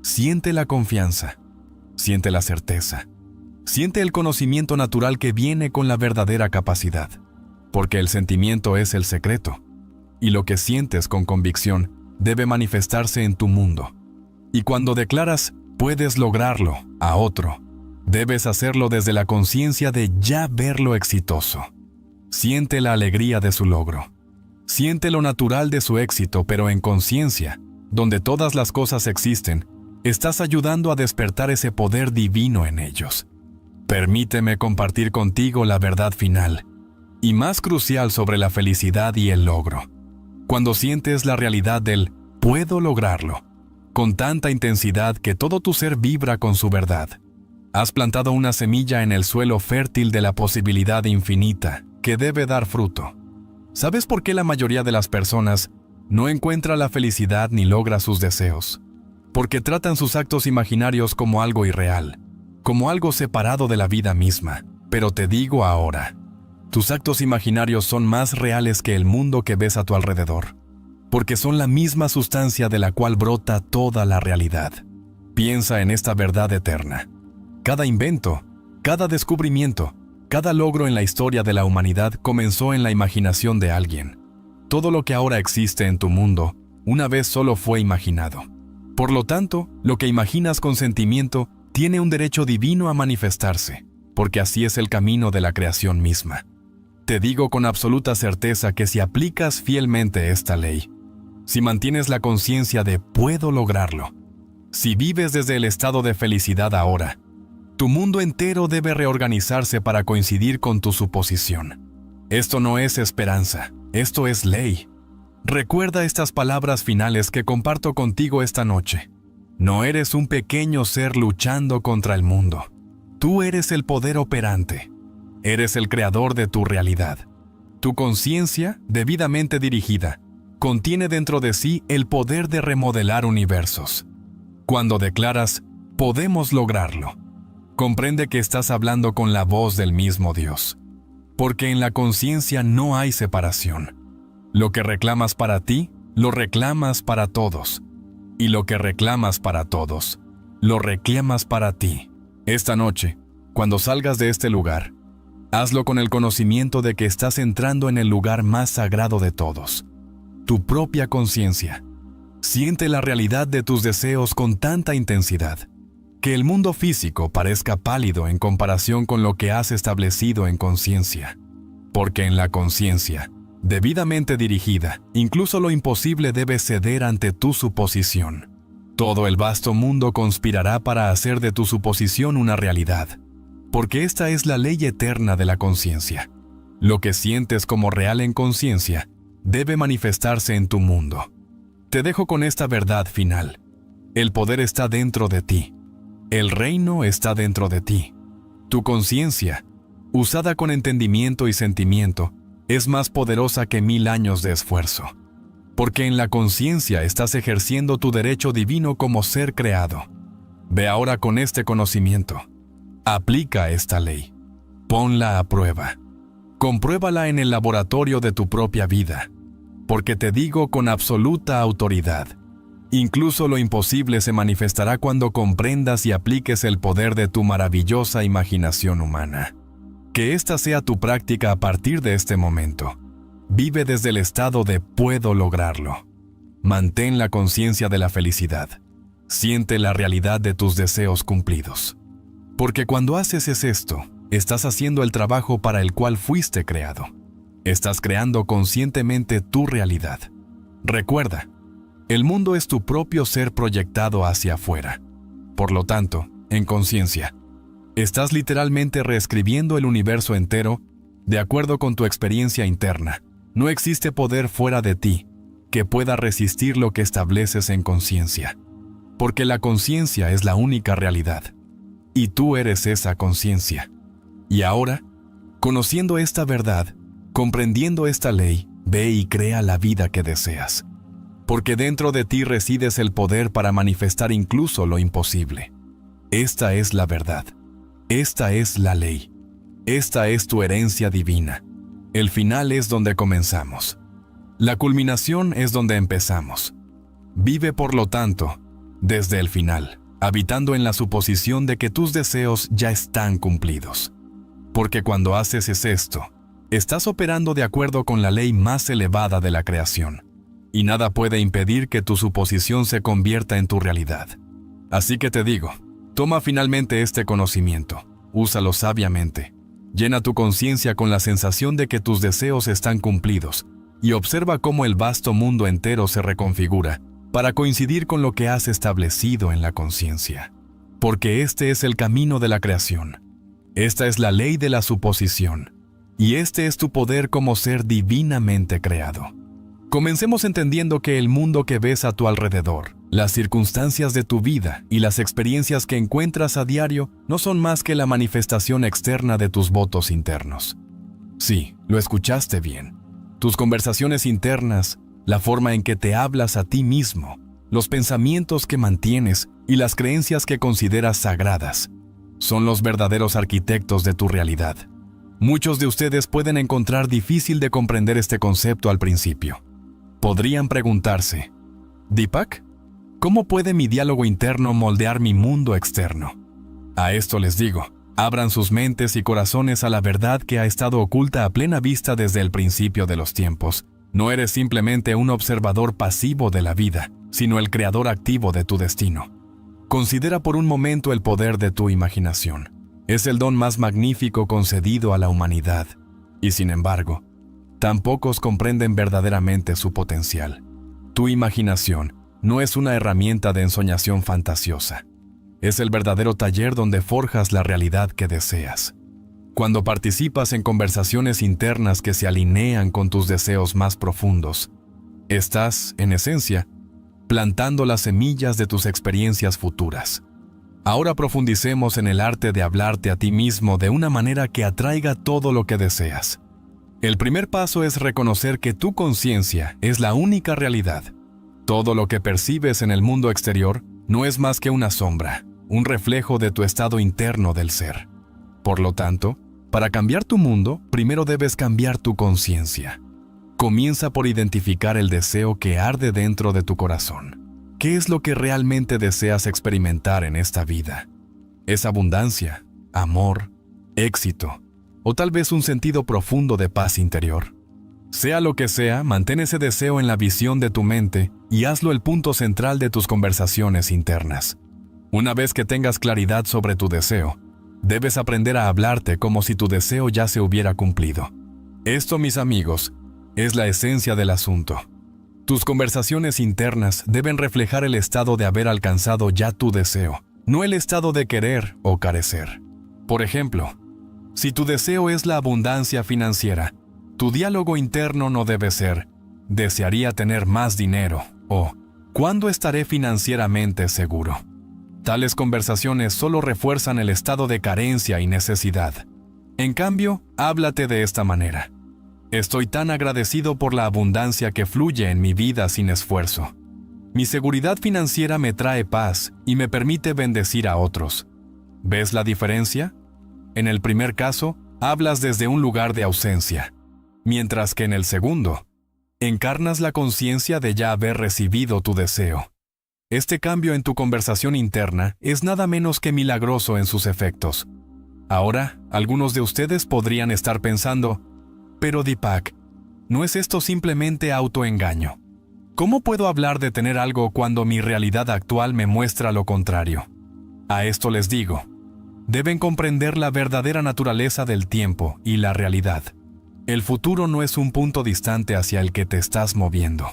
Siente la confianza. Siente la certeza. Siente el conocimiento natural que viene con la verdadera capacidad. Porque el sentimiento es el secreto. Y lo que sientes con convicción debe manifestarse en tu mundo. Y cuando declaras, puedes lograrlo, a otro, debes hacerlo desde la conciencia de ya verlo exitoso. Siente la alegría de su logro. Siente lo natural de su éxito, pero en conciencia, donde todas las cosas existen, estás ayudando a despertar ese poder divino en ellos. Permíteme compartir contigo la verdad final, y más crucial sobre la felicidad y el logro. Cuando sientes la realidad del puedo lograrlo, con tanta intensidad que todo tu ser vibra con su verdad, has plantado una semilla en el suelo fértil de la posibilidad infinita que debe dar fruto. ¿Sabes por qué la mayoría de las personas no encuentra la felicidad ni logra sus deseos, porque tratan sus actos imaginarios como algo irreal, como algo separado de la vida misma. Pero te digo ahora, tus actos imaginarios son más reales que el mundo que ves a tu alrededor, porque son la misma sustancia de la cual brota toda la realidad. Piensa en esta verdad eterna. Cada invento, cada descubrimiento, cada logro en la historia de la humanidad comenzó en la imaginación de alguien. Todo lo que ahora existe en tu mundo, una vez solo fue imaginado. Por lo tanto, lo que imaginas con sentimiento tiene un derecho divino a manifestarse, porque así es el camino de la creación misma. Te digo con absoluta certeza que si aplicas fielmente esta ley, si mantienes la conciencia de puedo lograrlo, si vives desde el estado de felicidad ahora, tu mundo entero debe reorganizarse para coincidir con tu suposición. Esto no es esperanza, esto es ley. Recuerda estas palabras finales que comparto contigo esta noche. No eres un pequeño ser luchando contra el mundo. Tú eres el poder operante. Eres el creador de tu realidad. Tu conciencia, debidamente dirigida, contiene dentro de sí el poder de remodelar universos. Cuando declaras, podemos lograrlo, comprende que estás hablando con la voz del mismo Dios. Porque en la conciencia no hay separación. Lo que reclamas para ti, lo reclamas para todos. Y lo que reclamas para todos, lo reclamas para ti. Esta noche, cuando salgas de este lugar, hazlo con el conocimiento de que estás entrando en el lugar más sagrado de todos, tu propia conciencia. Siente la realidad de tus deseos con tanta intensidad, que el mundo físico parezca pálido en comparación con lo que has establecido en conciencia. Porque en la conciencia, debidamente dirigida, incluso lo imposible debe ceder ante tu suposición. Todo el vasto mundo conspirará para hacer de tu suposición una realidad, porque esta es la ley eterna de la conciencia. Lo que sientes como real en conciencia debe manifestarse en tu mundo. Te dejo con esta verdad final. El poder está dentro de ti. El reino está dentro de ti. Tu conciencia, usada con entendimiento y sentimiento, es más poderosa que 1000 años de esfuerzo. Porque en la conciencia estás ejerciendo tu derecho divino como ser creado. Ve ahora con este conocimiento. Aplica esta ley. Ponla a prueba. Compruébala en el laboratorio de tu propia vida. Porque te digo con absoluta autoridad, incluso lo imposible se manifestará cuando comprendas y apliques el poder de tu maravillosa imaginación humana. Que esta sea tu práctica a partir de este momento. Vive desde el estado de puedo lograrlo. Mantén la conciencia de la felicidad. Siente la realidad de tus deseos cumplidos. Porque cuando haces esto, estás haciendo el trabajo para el cual fuiste creado. Estás creando conscientemente tu realidad. Recuerda, el mundo es tu propio ser proyectado hacia afuera. Por lo tanto, en conciencia, estás literalmente reescribiendo el universo entero de acuerdo con tu experiencia interna. No existe poder fuera de ti que pueda resistir lo que estableces en conciencia. Porque la conciencia es la única realidad. Y tú eres esa conciencia. Y ahora, conociendo esta verdad, comprendiendo esta ley, ve y crea la vida que deseas. Porque dentro de ti resides el poder para manifestar incluso lo imposible. Esta es la verdad. Esta es la ley. Esta es tu herencia divina. El final es donde comenzamos. La culminación es donde empezamos. Vive, por lo tanto, desde el final, habitando en la suposición de que tus deseos ya están cumplidos. Porque cuando haces esto, estás operando de acuerdo con la ley más elevada de la creación. Y nada puede impedir que tu suposición se convierta en tu realidad. Así que te digo, toma finalmente este conocimiento, úsalo sabiamente, llena tu conciencia con la sensación de que tus deseos están cumplidos y observa cómo el vasto mundo entero se reconfigura para coincidir con lo que has establecido en la conciencia. Porque este es el camino de la creación. Esta es la ley de la suposición. Y este es tu poder como ser divinamente creado. Comencemos entendiendo que el mundo que ves a tu alrededor, las circunstancias de tu vida y las experiencias que encuentras a diario no son más que la manifestación externa de tus votos internos. Sí, lo escuchaste bien. Tus conversaciones internas, La forma en que te hablas a ti mismo, los pensamientos que mantienes y las creencias que consideras sagradas son los verdaderos arquitectos de tu realidad. Muchos de ustedes pueden encontrar difícil de comprender este concepto al principio. Podrían preguntarse, ¿Deepak? ¿Cómo puede mi diálogo interno moldear mi mundo externo? A esto les digo, abran sus mentes y corazones a la verdad que ha estado oculta a plena vista desde el principio de los tiempos. No eres simplemente un observador pasivo de la vida, sino el creador activo de tu destino. Considera por un momento el poder de tu imaginación. Es el don más magnífico concedido a la humanidad, y sin embargo, tan pocos comprenden verdaderamente su potencial. Tu imaginación no es una herramienta de ensoñación fantasiosa. Es el verdadero taller donde forjas la realidad que deseas. Cuando participas en conversaciones internas que se alinean con tus deseos más profundos, estás, en esencia, plantando las semillas de tus experiencias futuras. Ahora profundicemos en el arte de hablarte a ti mismo de una manera que atraiga todo lo que deseas. El primer paso es reconocer que tu conciencia es la única realidad. Todo lo que percibes en el mundo exterior no es más que una sombra, un reflejo de tu estado interno del ser. Por lo tanto, para cambiar tu mundo, primero debes cambiar tu conciencia. Comienza por identificar el deseo que arde dentro de tu corazón. ¿Qué es lo que realmente deseas experimentar en esta vida? ¿Es abundancia, amor, éxito, o tal vez un sentido profundo de paz interior? Sea lo que sea, mantén ese deseo en la visión de tu mente y hazlo el punto central de tus conversaciones internas. Una vez que tengas claridad sobre tu deseo, debes aprender a hablarte como si tu deseo ya se hubiera cumplido. Esto, mis amigos, es la esencia del asunto. Tus conversaciones internas deben reflejar el estado de haber alcanzado ya tu deseo, no el estado de querer o carecer. Por ejemplo, si tu deseo es la abundancia financiera, tu diálogo interno no debe ser «desearía tener más dinero» o «¿cuándo estaré financieramente seguro?». Tales conversaciones solo refuerzan el estado de carencia y necesidad. En cambio, háblate de esta manera. Estoy tan agradecido por la abundancia que fluye en mi vida sin esfuerzo. Mi seguridad financiera me trae paz y me permite bendecir a otros. ¿Ves la diferencia? En el primer caso, hablas desde un lugar de ausencia, mientras que en el segundo, encarnas la conciencia de ya haber recibido tu deseo. Este cambio en tu conversación interna es nada menos que milagroso en sus efectos. Ahora, algunos de ustedes podrían estar pensando, pero Deepak, ¿no es esto simplemente autoengaño? ¿Cómo puedo hablar de tener algo cuando mi realidad actual me muestra lo contrario? A esto les digo, deben comprender la verdadera naturaleza del tiempo y la realidad. El futuro no es un punto distante hacia el que te estás moviendo.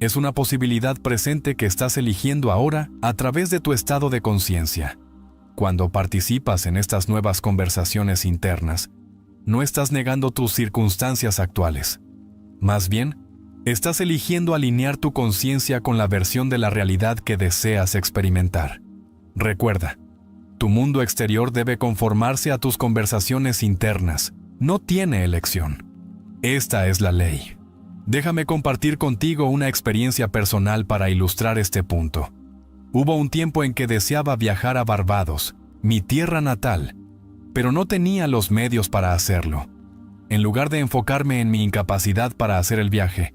Es una posibilidad presente que estás eligiendo ahora a través de tu estado de conciencia. Cuando participas en estas nuevas conversaciones internas, no estás negando tus circunstancias actuales. Más bien, estás eligiendo alinear tu conciencia con la versión de la realidad que deseas experimentar. Recuerda, tu mundo exterior debe conformarse a tus conversaciones internas. No tiene elección. Esta es la ley. Déjame compartir contigo una experiencia personal para ilustrar este punto. Hubo un tiempo en que deseaba viajar a Barbados, mi tierra natal, pero no tenía los medios para hacerlo. En lugar de enfocarme en mi incapacidad para hacer el viaje,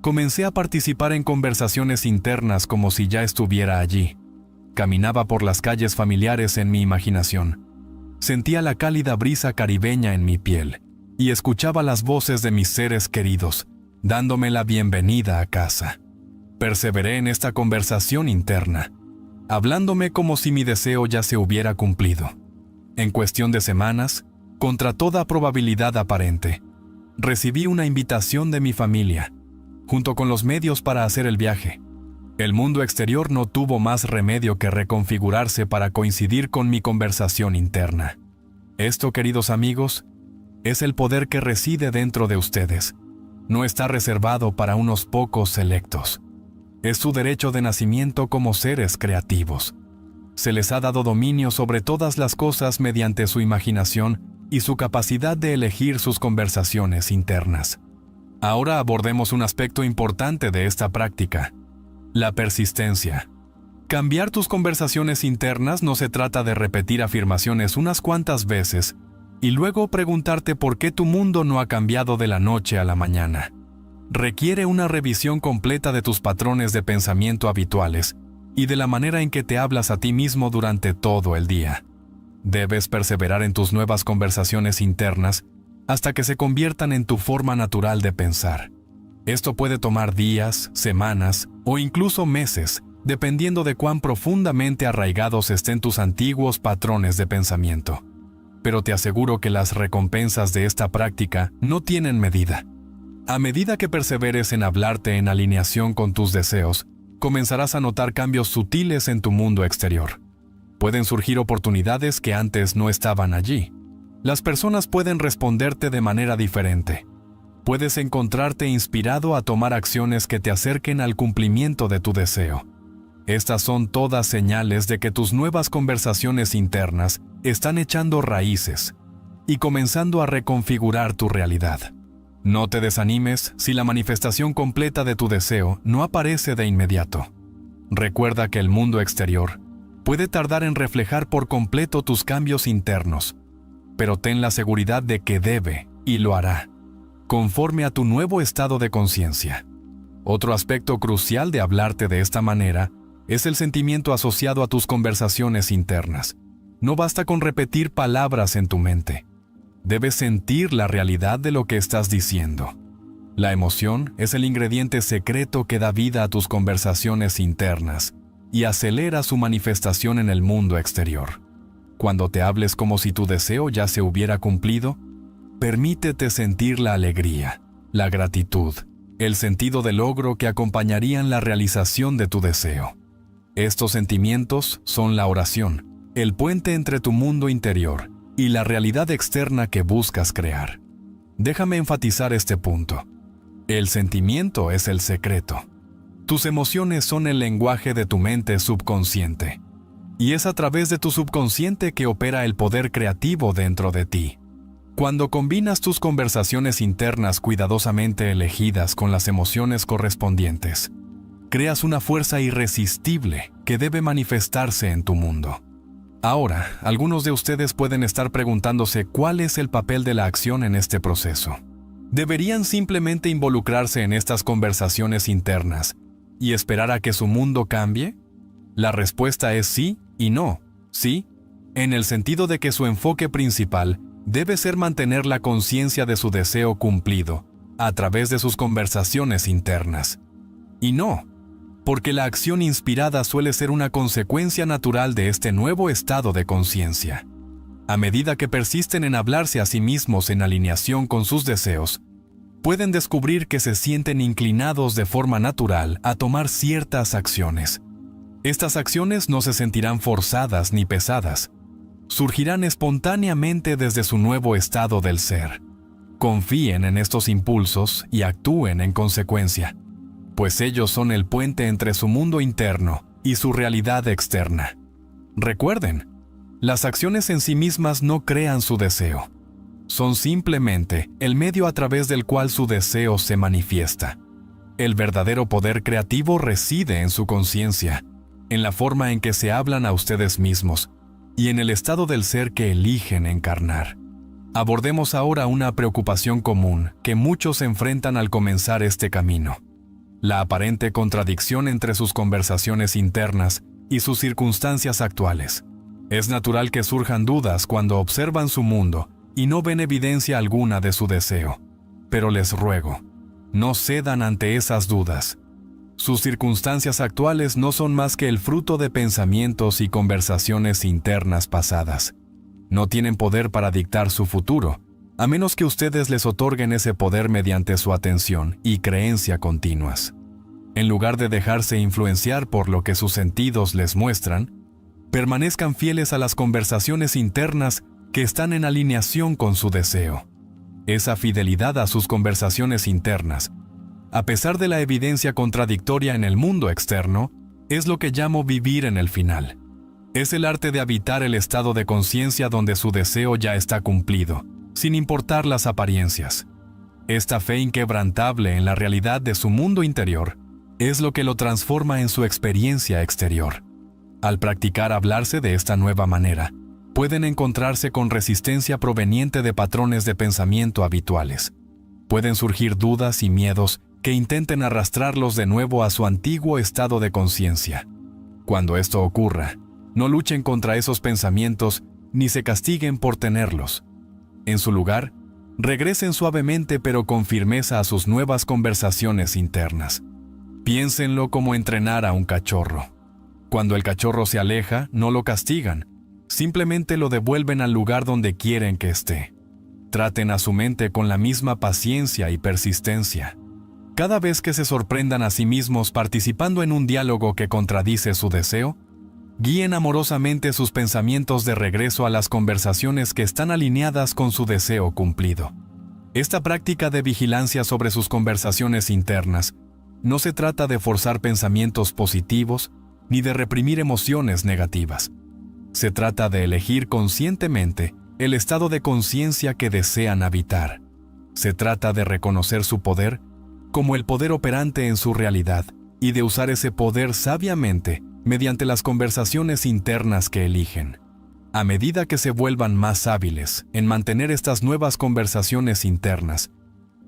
comencé a participar en conversaciones internas como si ya estuviera allí. Caminaba por las calles familiares en mi imaginación. Sentía la cálida brisa caribeña en mi piel y escuchaba las voces de mis seres queridos, dándome la bienvenida a casa. Perseveré en esta conversación interna, hablándome como si mi deseo ya se hubiera cumplido. En cuestión de semanas, contra toda probabilidad aparente, recibí una invitación de mi familia, junto con los medios para hacer el viaje. El mundo exterior no tuvo más remedio que reconfigurarse para coincidir con mi conversación interna. Esto, queridos amigos, es el poder que reside dentro de ustedes. No está reservado para unos pocos selectos. Es su derecho de nacimiento como seres creativos. Se les ha dado dominio sobre todas las cosas mediante su imaginación y su capacidad de elegir sus conversaciones internas. Ahora abordemos un aspecto importante de esta práctica: la persistencia. Cambiar tus conversaciones internas no se trata de repetir afirmaciones unas cuantas veces y luego preguntarte por qué tu mundo no ha cambiado de la noche a la mañana. Requiere una revisión completa de tus patrones de pensamiento habituales y de la manera en que te hablas a ti mismo durante todo el día. Debes perseverar en tus nuevas conversaciones internas hasta que se conviertan en tu forma natural de pensar. Esto puede tomar días, semanas o incluso meses, dependiendo de cuán profundamente arraigados estén tus antiguos patrones de pensamiento. Pero te aseguro que las recompensas de esta práctica no tienen medida. A medida que perseveres en hablarte en alineación con tus deseos, comenzarás a notar cambios sutiles en tu mundo exterior. Pueden surgir oportunidades que antes no estaban allí. Las personas pueden responderte de manera diferente. Puedes encontrarte inspirado a tomar acciones que te acerquen al cumplimiento de tu deseo. Estas son todas señales de que tus nuevas conversaciones internas están echando raíces y comenzando a reconfigurar tu realidad. No te desanimes si la manifestación completa de tu deseo no aparece de inmediato. Recuerda que el mundo exterior puede tardar en reflejar por completo tus cambios internos, pero ten la seguridad de que debe y lo hará, conforme a tu nuevo estado de conciencia. Otro aspecto crucial de hablarte de esta manera es el sentimiento asociado a tus conversaciones internas. No basta con repetir palabras en tu mente. Debes sentir la realidad de lo que estás diciendo. La emoción es el ingrediente secreto que da vida a tus conversaciones internas y acelera su manifestación en el mundo exterior. Cuando te hables como si tu deseo ya se hubiera cumplido, permítete sentir la alegría, la gratitud, el sentido de logro que acompañarían la realización de tu deseo. Estos sentimientos son la oración, el puente entre tu mundo interior y la realidad externa que buscas crear. Déjame enfatizar este punto. El sentimiento es el secreto. Tus emociones son el lenguaje de tu mente subconsciente, y es a través de tu subconsciente que opera el poder creativo dentro de ti. Cuando combinas tus conversaciones internas cuidadosamente elegidas con las emociones correspondientes, creas una fuerza irresistible que debe manifestarse en tu mundo. Ahora, algunos de ustedes pueden estar preguntándose cuál es el papel de la acción en este proceso. ¿Deberían simplemente involucrarse en estas conversaciones internas y esperar a que su mundo cambie? La respuesta es sí y no. Sí, en el sentido de que su enfoque principal debe ser mantener la conciencia de su deseo cumplido a través de sus conversaciones internas. Y no, porque la acción inspirada suele ser una consecuencia natural de este nuevo estado de conciencia. A medida que persisten en hablarse a sí mismos en alineación con sus deseos, pueden descubrir que se sienten inclinados de forma natural a tomar ciertas acciones. Estas acciones no se sentirán forzadas ni pesadas. Surgirán espontáneamente desde su nuevo estado del ser. Confíen en estos impulsos y actúen en consecuencia, pues ellos son el puente entre su mundo interno y su realidad externa. Recuerden, las acciones en sí mismas no crean su deseo. Son simplemente el medio a través del cual su deseo se manifiesta. El verdadero poder creativo reside en su conciencia, en la forma en que se hablan a ustedes mismos y en el estado del ser que eligen encarnar. Abordemos ahora una preocupación común que muchos enfrentan al comenzar este camino: la aparente contradicción entre sus conversaciones internas y sus circunstancias actuales. Es natural que surjan dudas cuando observan su mundo y no ven evidencia alguna de su deseo. Pero les ruego, no cedan ante esas dudas. Sus circunstancias actuales no son más que el fruto de pensamientos y conversaciones internas pasadas. No tienen poder para dictar su futuro, a menos que ustedes les otorguen ese poder mediante su atención y creencia continuas. En lugar de dejarse influenciar por lo que sus sentidos les muestran, permanezcan fieles a las conversaciones internas que están en alineación con su deseo. Esa fidelidad a sus conversaciones internas, a pesar de la evidencia contradictoria en el mundo externo, es lo que llamo vivir en el final. Es el arte de habitar el estado de conciencia donde su deseo ya está cumplido, sin importar las apariencias. Esta fe inquebrantable en la realidad de su mundo interior es lo que lo transforma en su experiencia exterior. Al practicar hablarse de esta nueva manera, pueden encontrarse con resistencia proveniente de patrones de pensamiento habituales. Pueden surgir dudas y miedos que intenten arrastrarlos de nuevo a su antiguo estado de conciencia. Cuando esto ocurra, no luchen contra esos pensamientos ni se castiguen por tenerlos. En su lugar, regresen suavemente pero con firmeza a sus nuevas conversaciones internas. Piénsenlo como entrenar a un cachorro. Cuando el cachorro se aleja, no lo castigan, simplemente lo devuelven al lugar donde quieren que esté. Traten a su mente con la misma paciencia y persistencia. Cada vez que se sorprendan a sí mismos participando en un diálogo que contradice su deseo, guíen amorosamente sus pensamientos de regreso a las conversaciones que están alineadas con su deseo cumplido. Esta práctica de vigilancia sobre sus conversaciones internas no se trata de forzar pensamientos positivos ni de reprimir emociones negativas. Se trata de elegir conscientemente el estado de conciencia que desean habitar. Se trata de reconocer su poder como el poder operante en su realidad y de usar ese poder sabiamente mediante las conversaciones internas que eligen. A medida que se vuelvan más hábiles en mantener estas nuevas conversaciones internas,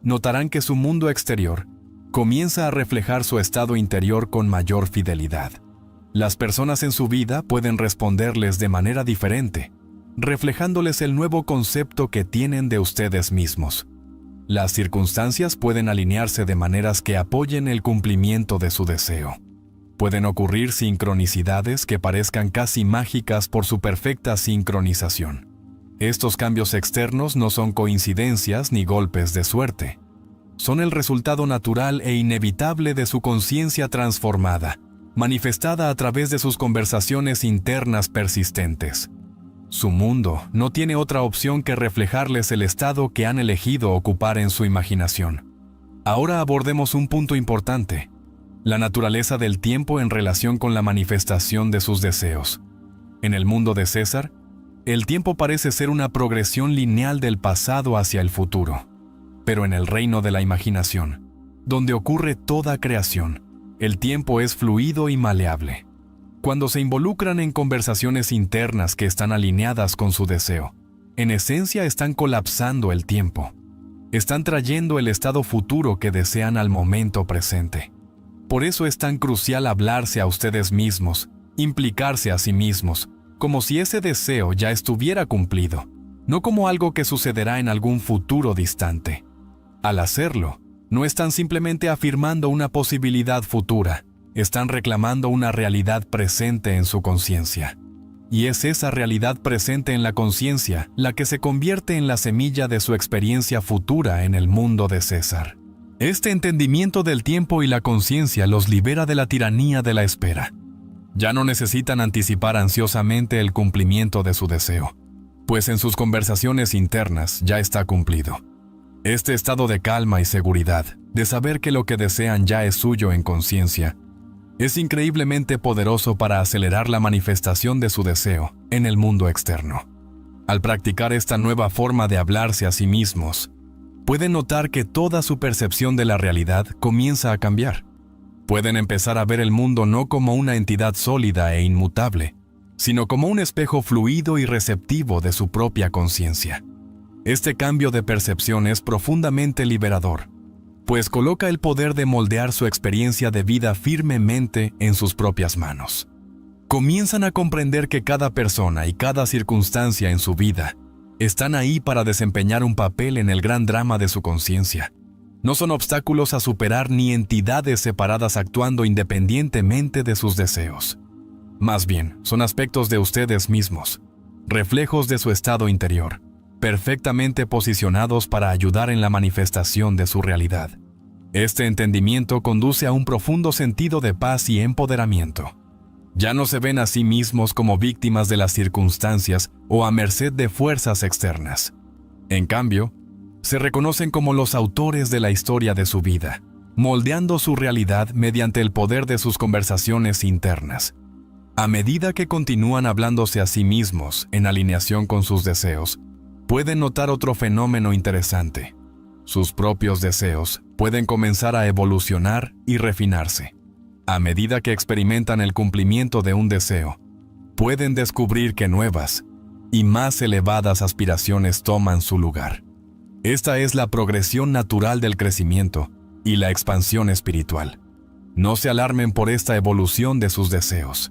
notarán que su mundo exterior comienza a reflejar su estado interior con mayor fidelidad. Las personas en su vida pueden responderles de manera diferente, reflejándoles el nuevo concepto que tienen de ustedes mismos. Las circunstancias pueden alinearse de maneras que apoyen el cumplimiento de su deseo. Pueden ocurrir sincronicidades que parezcan casi mágicas por su perfecta sincronización. Estos cambios externos no son coincidencias ni golpes de suerte. Son el resultado natural e inevitable de su conciencia transformada, manifestada a través de sus conversaciones internas persistentes. Su mundo no tiene otra opción que reflejarles el estado que han elegido ocupar en su imaginación. Ahora abordemos un punto importante: la naturaleza del tiempo en relación con la manifestación de sus deseos. En el mundo de César, el tiempo parece ser una progresión lineal del pasado hacia el futuro. Pero en el reino de la imaginación, donde ocurre toda creación, el tiempo es fluido y maleable. Cuando se involucran en conversaciones internas que están alineadas con su deseo, en esencia están colapsando el tiempo. Están trayendo el estado futuro que desean al momento presente. Por eso es tan crucial hablarse a ustedes mismos, implicarse a sí mismos, como si ese deseo ya estuviera cumplido, no como algo que sucederá en algún futuro distante. Al hacerlo, no están simplemente afirmando una posibilidad futura, están reclamando una realidad presente en su conciencia. Y es esa realidad presente en la conciencia la que se convierte en la semilla de su experiencia futura en el mundo de César. Este entendimiento del tiempo y la conciencia los libera de la tiranía de la espera. Ya no necesitan anticipar ansiosamente el cumplimiento de su deseo, pues en sus conversaciones internas ya está cumplido. Este estado de calma y seguridad, de saber que lo que desean ya es suyo en conciencia, es increíblemente poderoso para acelerar la manifestación de su deseo en el mundo externo. Al practicar esta nueva forma de hablarse a sí mismos, pueden notar que toda su percepción de la realidad comienza a cambiar. Pueden empezar a ver el mundo no como una entidad sólida e inmutable, sino como un espejo fluido y receptivo de su propia conciencia. Este cambio de percepción es profundamente liberador, pues coloca el poder de moldear su experiencia de vida firmemente en sus propias manos. Comienzan a comprender que cada persona y cada circunstancia en su vida están ahí para desempeñar un papel en el gran drama de su conciencia. No son obstáculos a superar ni entidades separadas actuando independientemente de sus deseos. Más bien, son aspectos de ustedes mismos, reflejos de su estado interior, perfectamente posicionados para ayudar en la manifestación de su realidad. Este entendimiento conduce a un profundo sentido de paz y empoderamiento. Ya no se ven a sí mismos como víctimas de las circunstancias o a merced de fuerzas externas. En cambio, se reconocen como los autores de la historia de su vida, moldeando su realidad mediante el poder de sus conversaciones internas. A medida que continúan hablándose a sí mismos en alineación con sus deseos, pueden notar otro fenómeno interesante. sus propios deseos pueden comenzar a evolucionar y refinarse. A medida que experimentan el cumplimiento de un deseo, pueden descubrir que nuevas y más elevadas aspiraciones toman su lugar. Esta es la progresión natural del crecimiento y la expansión espiritual. No se alarmen por esta evolución de sus deseos.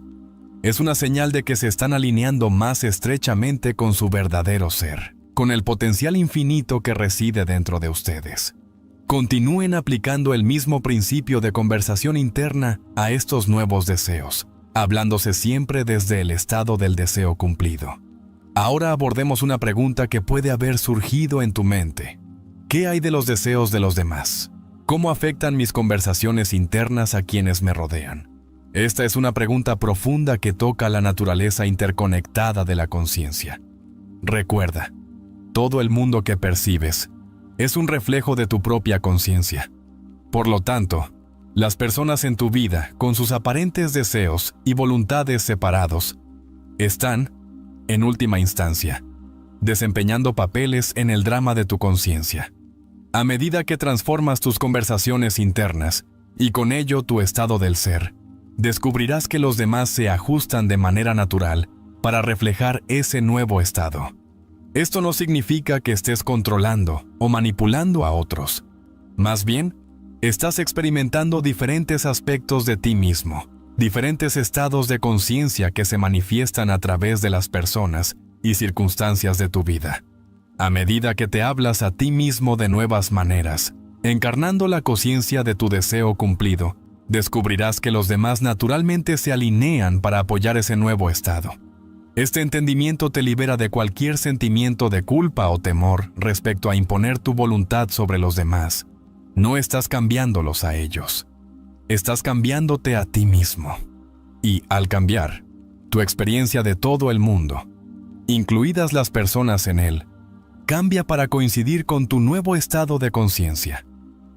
Es una señal de que se están alineando más estrechamente con su verdadero ser, con el potencial infinito que reside dentro de ustedes. Continúen aplicando el mismo principio de conversación interna a estos nuevos deseos, hablándose siempre desde el estado del deseo cumplido. Ahora abordemos una pregunta que puede haber surgido en tu mente. ¿Qué hay de los deseos de los demás? ¿Cómo afectan mis conversaciones internas a quienes me rodean? Esta es una pregunta profunda que toca la naturaleza interconectada de la conciencia. Recuerda, todo el mundo que percibes es un reflejo de tu propia conciencia. Por lo tanto, las personas en tu vida, con sus aparentes deseos y voluntades separados, están, en última instancia, desempeñando papeles en el drama de tu conciencia. A medida que transformas tus conversaciones internas y con ello tu estado del ser, descubrirás que los demás se ajustan de manera natural para reflejar ese nuevo estado. Esto no significa que estés controlando o manipulando a otros. Más bien, estás experimentando diferentes aspectos de ti mismo, diferentes estados de conciencia que se manifiestan a través de las personas y circunstancias de tu vida. A medida que te hablas a ti mismo de nuevas maneras, encarnando la conciencia de tu deseo cumplido, descubrirás que los demás naturalmente se alinean para apoyar ese nuevo estado. Este entendimiento te libera de cualquier sentimiento de culpa o temor respecto a imponer tu voluntad sobre los demás. No estás cambiándolos a ellos. Estás cambiándote a ti mismo. Y, al cambiar, tu experiencia de todo el mundo, incluidas las personas en él, cambia para coincidir con tu nuevo estado de conciencia.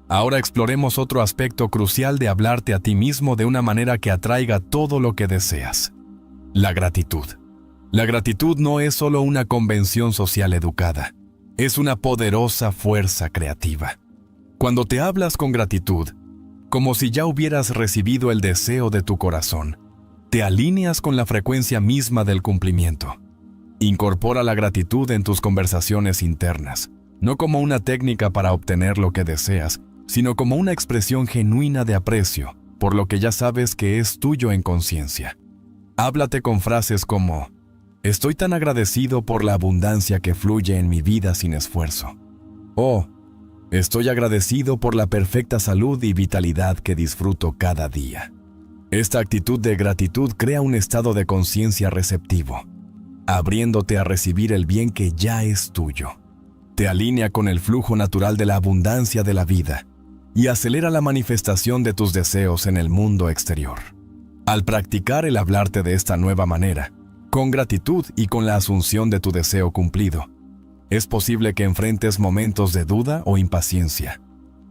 Ahora exploremos otro aspecto crucial de hablarte a ti mismo de una manera que atraiga todo lo que deseas: la gratitud. La gratitud no es solo una convención social educada, es una poderosa fuerza creativa. Cuando te hablas con gratitud, como si ya hubieras recibido el deseo de tu corazón, te alineas con la frecuencia misma del cumplimiento. Incorpora la gratitud en tus conversaciones internas, no como una técnica para obtener lo que deseas, sino como una expresión genuina de aprecio por lo que ya sabes que es tuyo en conciencia. Háblate con frases como: estoy tan agradecido por la abundancia que fluye en mi vida sin esfuerzo. O, estoy agradecido por la perfecta salud y vitalidad que disfruto cada día. Esta actitud de gratitud crea un estado de conciencia receptivo, abriéndote a recibir el bien que ya es tuyo. Te alinea con el flujo natural de la abundancia de la vida y acelera la manifestación de tus deseos en el mundo exterior. Al practicar el hablarte de esta nueva manera, con gratitud y con la asunción de tu deseo cumplido, es posible que enfrentes momentos de duda o impaciencia.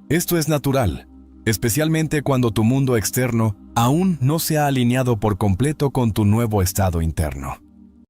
Esto es natural, especialmente cuando tu mundo externo aún no se ha alineado por completo con tu nuevo estado interno.